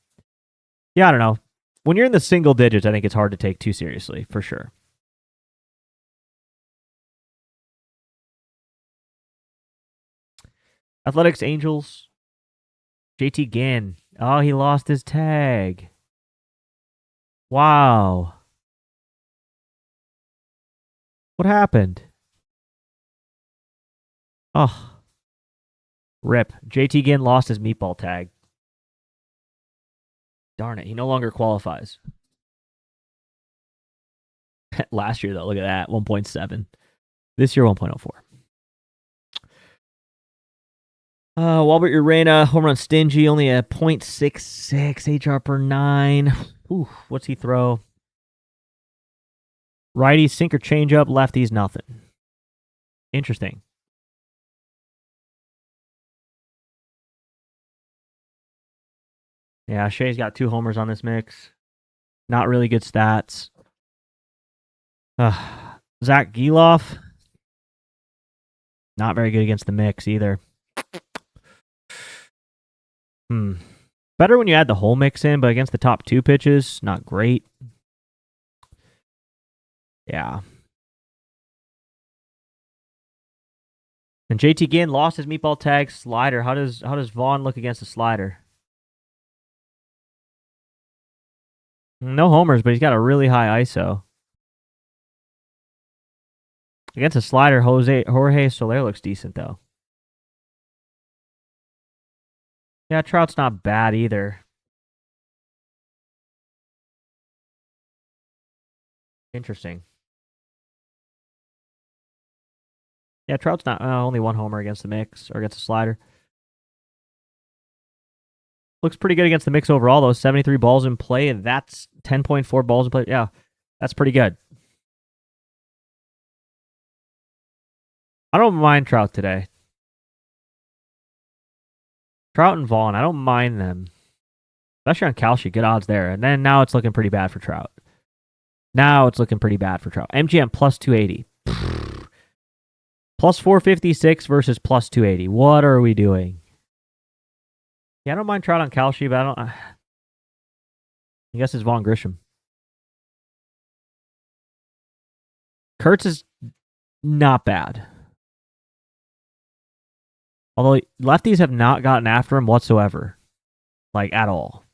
Speaker 1: yeah, I don't know. When you're in the single digits, I think it's hard to take too seriously, for sure. Athletics Angels. JT Ginn. Oh, he lost his tag. Wow. What happened? Oh. Rip. JT Ginn lost his meatball tag. Darn it. He no longer qualifies. Last year, though, look at that. 1.7. This year, 1.04. Walbert Urena, home run stingy, only a .66 HR per 9. Ooh, what's he throw? Righty, sinker, changeup, lefties, nothing. Interesting. Yeah, Shea's got 2 homers on this mix. Not really good stats. Zach Geloff, not very good against the mix either. Better when you add the whole mix in, but against the top 2 pitches, not great. Yeah. And JT Ginn lost his meatball tag slider. How does Vaughn look against the slider? No homers, but he's got a really high ISO. Against a slider, Jorge Soler looks decent though. Yeah, Trout's not bad either. Interesting. Yeah, Trout's not only 1 homer against the mix or against the slider. Looks pretty good against the mix overall, though. 73 balls in play, and that's 10.4 balls in play. Yeah, that's pretty good. I don't mind Trout today. Trout and Vaughn, I don't mind them. Especially on Kalshi, good odds there. And then now it's looking pretty bad for Trout. MGM plus 280. Plus 456 versus plus 280. What are we doing? Yeah, I don't mind Trout on Kalshi, but I guess it's Vaughn Grisham. Kurtz is not bad. Although lefties have not gotten after him whatsoever. Like, at all.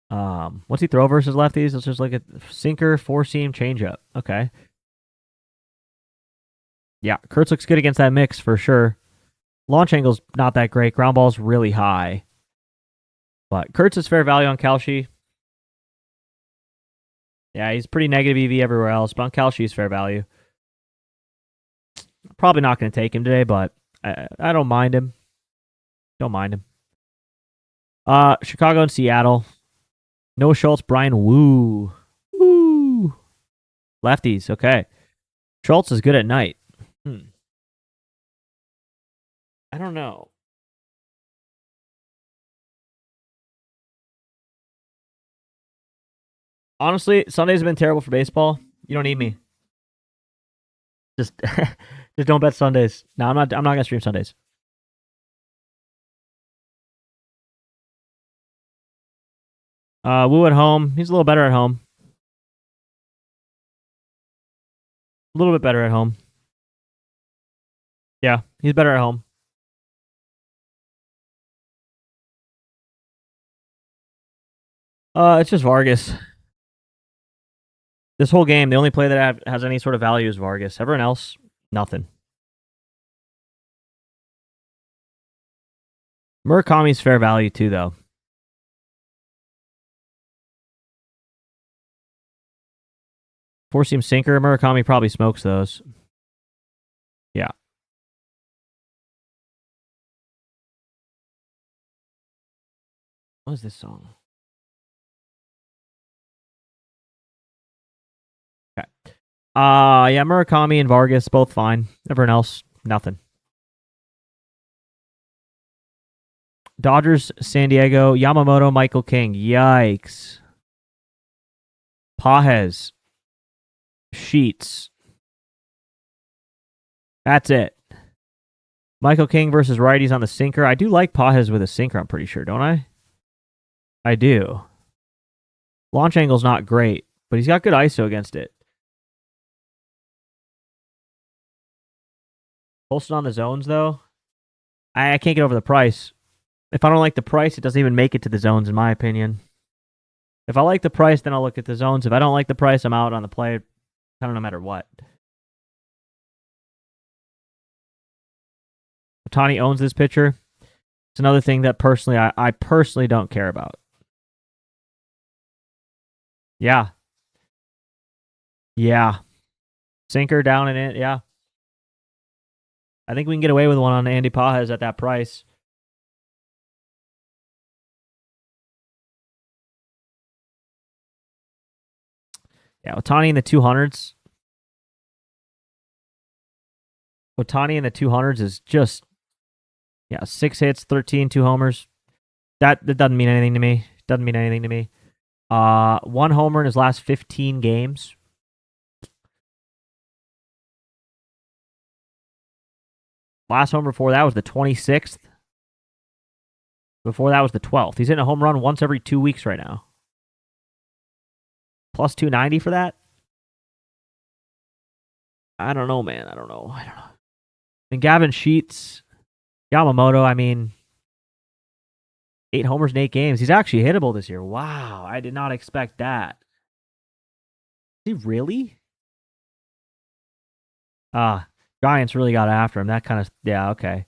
Speaker 1: What's he throw versus lefties? Let's just look at sinker, 4-seam, changeup. Okay. Yeah, Kurtz looks good against that mix for sure. Launch angle's not that great. Ground ball's really high. But Kurtz is fair value on Kalshi. Yeah, he's pretty negative EV everywhere else, but on Kalshi he's fair value. Probably not going to take him today, but I don't mind him. Don't mind him. Chicago and Seattle. No Schultz, Brian Woo. Woo. Lefties, okay. Schultz is good at night. I don't know. Honestly, Sundays have been terrible for baseball. You don't need me. Just just don't bet Sundays. No, I'm not gonna stream Sundays. Woo at home. He's a little better at home. A little bit better at home. Yeah, he's better at home. It's just Vargas. This whole game, the only play that has any sort of value is Vargas. Everyone else, nothing. Murakami's fair value too, though. 4-seam sinker. Murakami probably smokes those. Yeah. What is this song? Okay. Yeah, Murakami and Vargas both fine. Everyone else, nothing. Dodgers, San Diego, Yamamoto, Michael King. Yikes. Pajes. Sheets. That's it. Michael King versus righties on the sinker. I do like Pajes with a sinker, I'm pretty sure, don't I? I do. Launch angle's not great, but he's got good ISO against it. Posted on the zones, though. I can't get over the price. If I don't like the price, it doesn't even make it to the zones, in my opinion. If I like the price, then I'll look at the zones. If I don't like the price, I'm out on the play, kind of no matter what. Otani owns this pitcher. It's another thing that personally, I personally don't care about. Yeah. Yeah. Sinker down in it, yeah. I think we can get away with one on Andy Pajes at that price. Yeah, Ohtani in the 200s. Ohtani in the 200s is just, 6 hits, 13, 2 homers. That doesn't mean anything to me. Doesn't mean anything to me. 1 homer in his last 15 games. Last homer before that was the 26th. Before that was the 12th. He's hitting a home run once every 2 weeks right now. Plus 290 for that? I don't know, man. I don't know. And Gavin Sheets, Yamamoto, 8 homers in 8 games. He's actually hittable this year. Wow. I did not expect that. Is he really? Giants really got after him. That kind of, okay.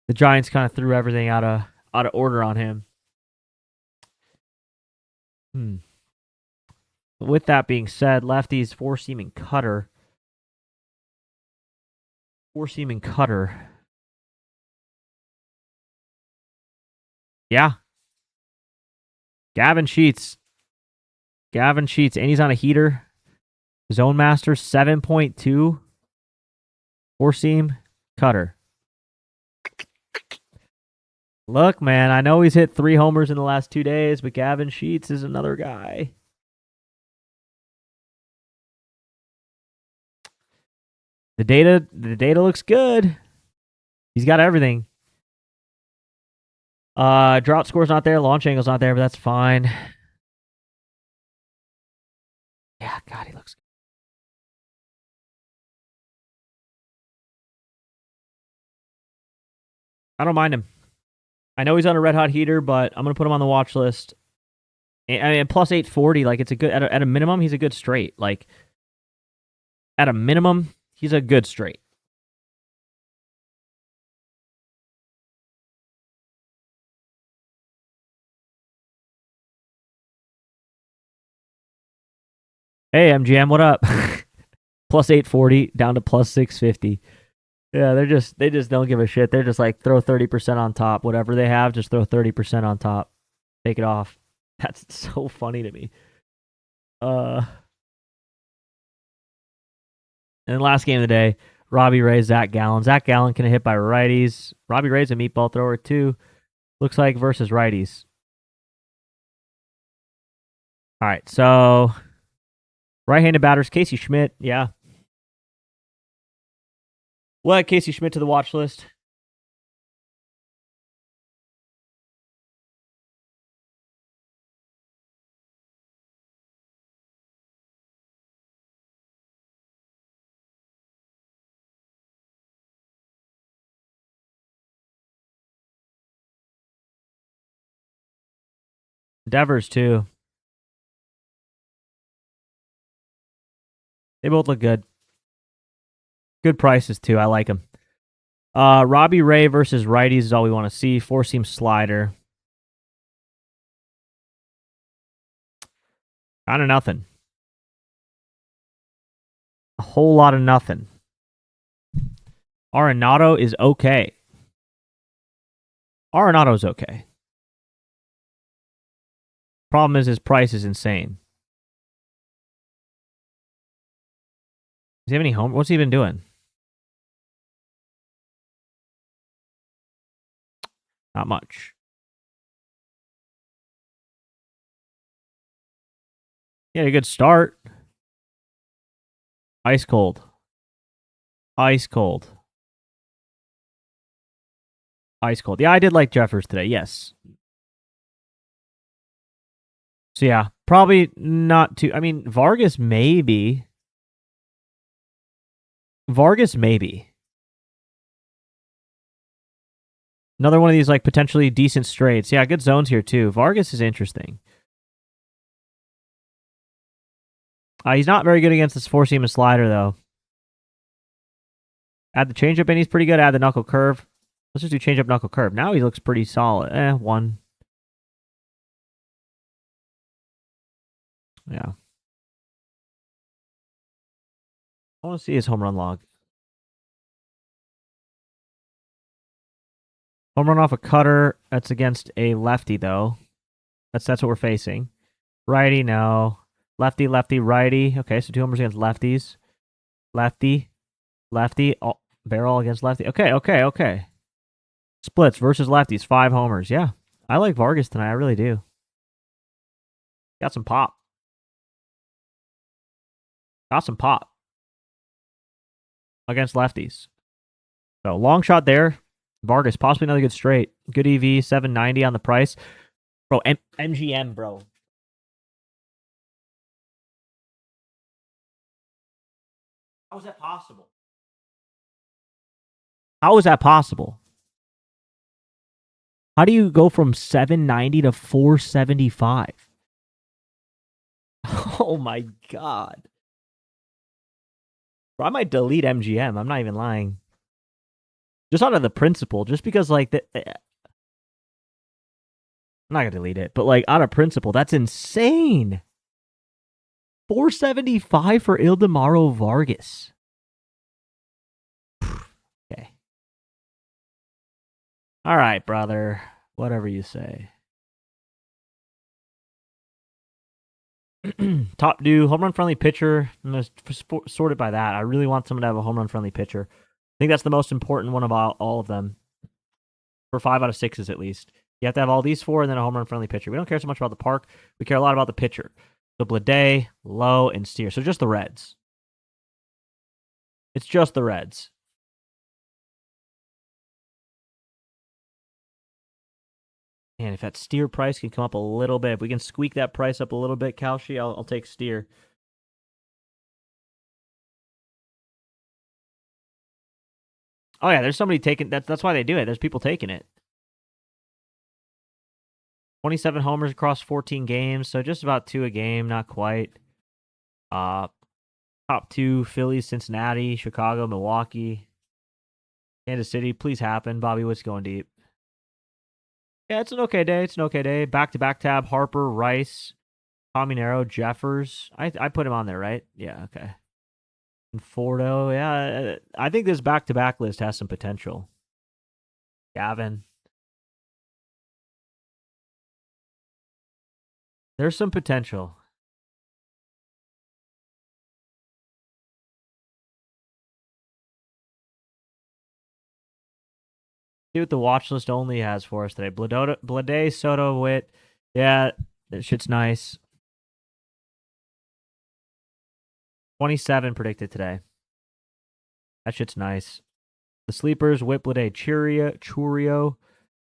Speaker 1: The Giants kind of threw everything out of order on him. With that being said, lefties, 4-seaming cutter. 4-seaming cutter. Yeah. Gavin Sheets. And he's on a heater. Zone Master, 7.2. 4-seam cutter. Look, man, I know he's hit 3 homers in the last 2 days, but Gavin Sheets is another guy. The data looks good. He's got everything. Drought score's not there, launch angle's not there, but that's fine. Yeah, God, he looks good. I don't mind him. I know he's on a red hot heater, but I'm gonna put him on the watch list. Plus 840, like it's a good at a minimum, he's a good straight. Like at a minimum, he's a good straight. Hey MGM, what up? Plus 840 down to plus 650. Yeah, they just don't give a shit. They're just like throw 30% on top. Whatever they have, just throw 30% on top. Take it off. That's so funny to me. And then last game of the day, Robbie Ray, Zach Gallen. Zach Gallen can hit by righties. Robbie Ray's a meatball thrower too. Looks like versus righties. All right, so right-handed batters, Casey Schmidt. Yeah. We'll add Casey Schmidt to the watch list. Devers too. They both look good. Good prices too. I like them. Robbie Ray versus righties is all we want to see. 4-seam slider. Kind of nothing. A whole lot of nothing. Arenado is okay. Arenado's okay. Problem is his price is insane. Does he have any home? What's he been doing? Not much. He had a good start. Ice cold. Ice cold. Ice cold. Yeah, I did like Jeffers today. Yes. So yeah, probably not too. Vargas maybe. Another one of these like potentially decent straights. Yeah, good zones here too. Vargas is interesting. He's not very good against this 4-seam and slider though. Add the changeup in, he's pretty good. Add the knuckle curve. Let's just do changeup knuckle curve. Now he looks pretty solid. 1. Yeah. I want to see his home run log. Home run off a cutter. That's against a lefty, though. That's what we're facing. Righty, no. Lefty, lefty, righty. Okay, so 2 homers against lefties. Lefty, lefty, barrel against lefty. Okay. Splits versus lefties, 5 homers. Yeah, I like Vargas tonight. I really do. Got some pop. Against lefties. So long shot there. Vargas, possibly another good straight. Good EV, 790 on the price. Bro, MGM, bro. How is that possible? How is that possible? How do you go from 790 to 475? Oh my god. Bro, I might delete MGM. I'm not even lying. Just out of the principle, just because like I'm not gonna delete it, but like out of principle, that's insane. 475 for Ildemaro Vargas. Okay. All right, brother. Whatever you say. Top due, home run friendly pitcher. I'm going to sort it by that. I really want someone to have a home run friendly pitcher. I think that's the most important one of all of them. For 5 out of 6s at least. You have to have all these 4 and then a home run friendly pitcher. We don't care so much about the park. We care a lot about the pitcher. So Blade, Lowe, and Steer. So just the Reds. It's just the Reds. And if that Steer price can come up a little bit, if we can squeak that price up a little bit, Kalshi, I'll take Steer. Oh yeah, there's somebody taking that's why they do it. There's people taking it. 27 homers across 14 games, so just about 2 a game, not quite. Top 2, Phillies, Cincinnati, Chicago, Milwaukee, Kansas City. Please happen. Bobby Witt's going deep. Yeah, it's an okay day. Back-to-back tab, Harper, Rice, Tommy Nero, Jeffers. I put him on there, right? Yeah, okay. And Fordo, yeah. I think this back-to-back list has some potential. Gavin. There's some potential. See what the watch list only has for us today. Blade, Soto, Witt. Yeah, that shit's nice. 27 predicted today. That shit's nice. The sleepers, Witt, Blade, Churio,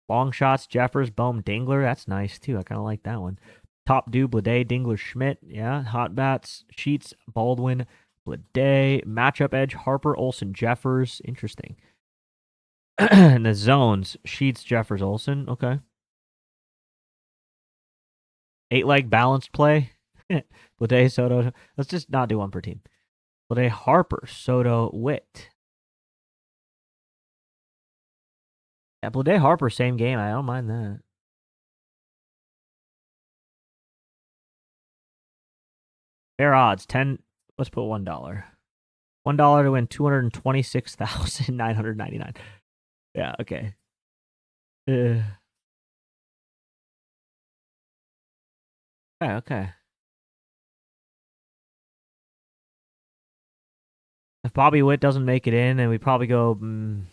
Speaker 1: long shots, Jeffers, Bohm, Dingler. That's nice too. I kind of like that one. Top due, Blade, Dingler, Schmidt. Yeah, hot bats, Sheets, Baldwin, Blade. Matchup edge, Harper, Olsen, Jeffers. Interesting. And the zones, Sheets, Jeffers, Olsen. Okay. 8-leg balanced play. Blade, Soto. Let's just not do one per team. Blade, Harper, Soto, Witt. Yeah, Blade, Harper, same game. I don't mind that. Fair odds, 10. Let's put $1. $1 to win 226,999. Yeah, okay. Okay. If Bobby Witt doesn't make it in, then we probably go Ben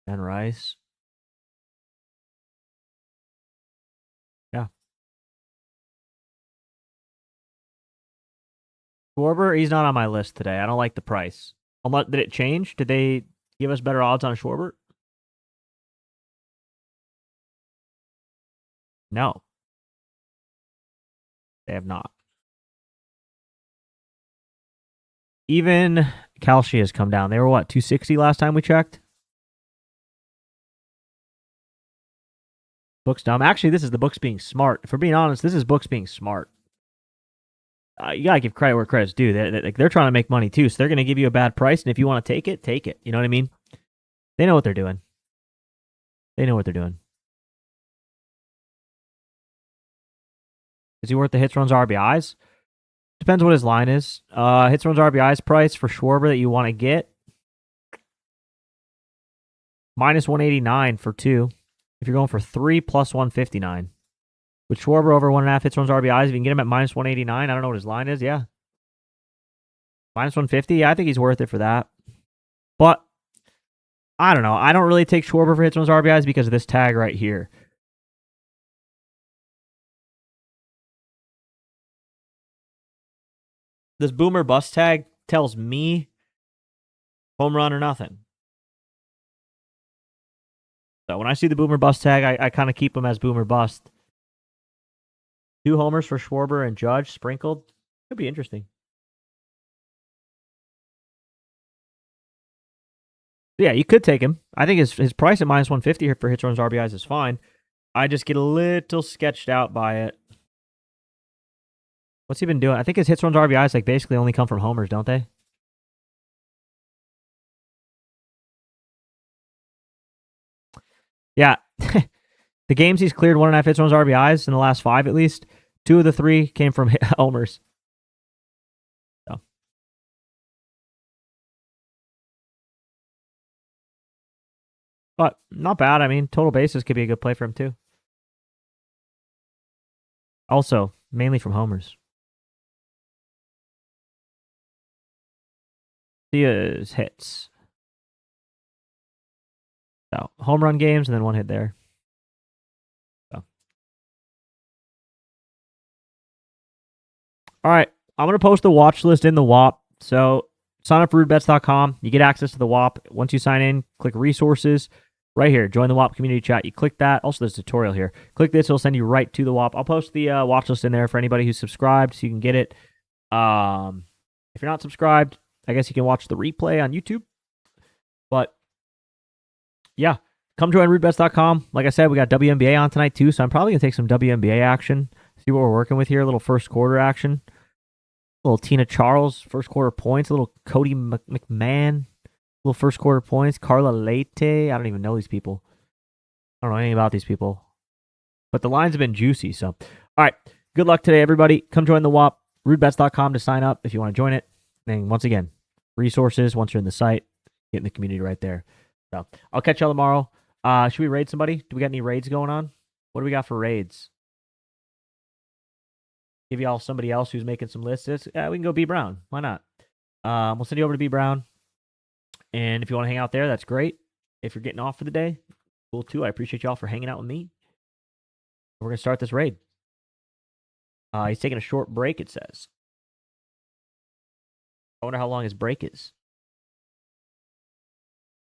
Speaker 1: Rice. Yeah. Schwarber, he's not on my list today. I don't like the price. Did it change? Did they give us better odds on Schwarber? No. They have not. Even Kalshi has come down. They were what, 260 last time we checked? Books dumb. Actually, this is the books being smart. If we're being honest, this is books being smart. You gotta give credit where credit's due. They're trying to make money too, so they're gonna give you a bad price, and if you want to take it, take it. You know what I mean? They know what they're doing. They know what they're doing. Is he worth the hits, runs, RBIs? Depends what his line is. Hits, runs, RBIs price for Schwarber that you want to get. Minus 189 for 2. If you're going for 3 plus 159. With Schwarber over 1.5 hits, runs, RBIs, if you can get him at minus 189, I don't know what his line is. Yeah. Minus 150. Yeah, I think he's worth it for that. But I don't know. I don't really take Schwarber for hits, runs, RBIs because of this tag right here. This boomer bust tag tells me home run or nothing. So when I see the boomer bust tag, I kind of keep him as boomer bust. 2 homers for Schwarber and Judge sprinkled. Could be interesting. Yeah, you could take him. I think his price at minus 150 for hits, runs, RBIs is fine. I just get a little sketched out by it. What's he been doing? I think his hits, runs, RBIs like basically only come from homers, don't they? Yeah. The games he's cleared 1.5 hits, runs, RBIs in the last 5 at least. 2 of the 3 came from homers. So. But not bad. I mean, total bases could be a good play for him too. Also, mainly from homers. See his hits. So, home run games and then 1 hit there. So. All right. I'm going to post the watch list in the WAP. So, sign up for rootbets.com. You get access to the WAP. Once you sign in, click resources. Right here, join the WAP community chat. You click that. Also, there's a tutorial here. Click this. It'll send you right to the WAP. I'll post the watch list in there for anybody who's subscribed so you can get it. If you're not subscribed, I guess you can watch the replay on YouTube. But, yeah, come join rootbets.com. Like I said, we got WNBA on tonight, too, so I'm probably going to take some WNBA action. See what we're working with here. A little first quarter action. A little Tina Charles, first quarter points. A little Cody McMahon. Little first quarter points. Carla Leite. I don't even know these people. I don't know anything about these people. But the lines have been juicy. So, all right. Good luck today, everybody. Come join the WAP. Rootbets.com to sign up if you want to join it. And once again, resources, once you're in the site, get in the community right there. So, I'll catch y'all tomorrow. Should we raid somebody? Do we got any raids going on? What do we got for raids? Give y'all somebody else who's making some lists. We can go B Brown. Why not? We'll send you over to B Brown. And if you want to hang out there, that's great. If you're getting off for the day, cool too. I appreciate y'all for hanging out with me. We're going to start this raid. He's taking a short break, it says. I wonder how long his break is.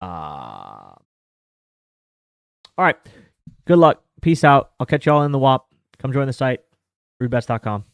Speaker 1: All right. Good luck. Peace out. I'll catch y'all in the WAP. Come join the site. rootbets.com.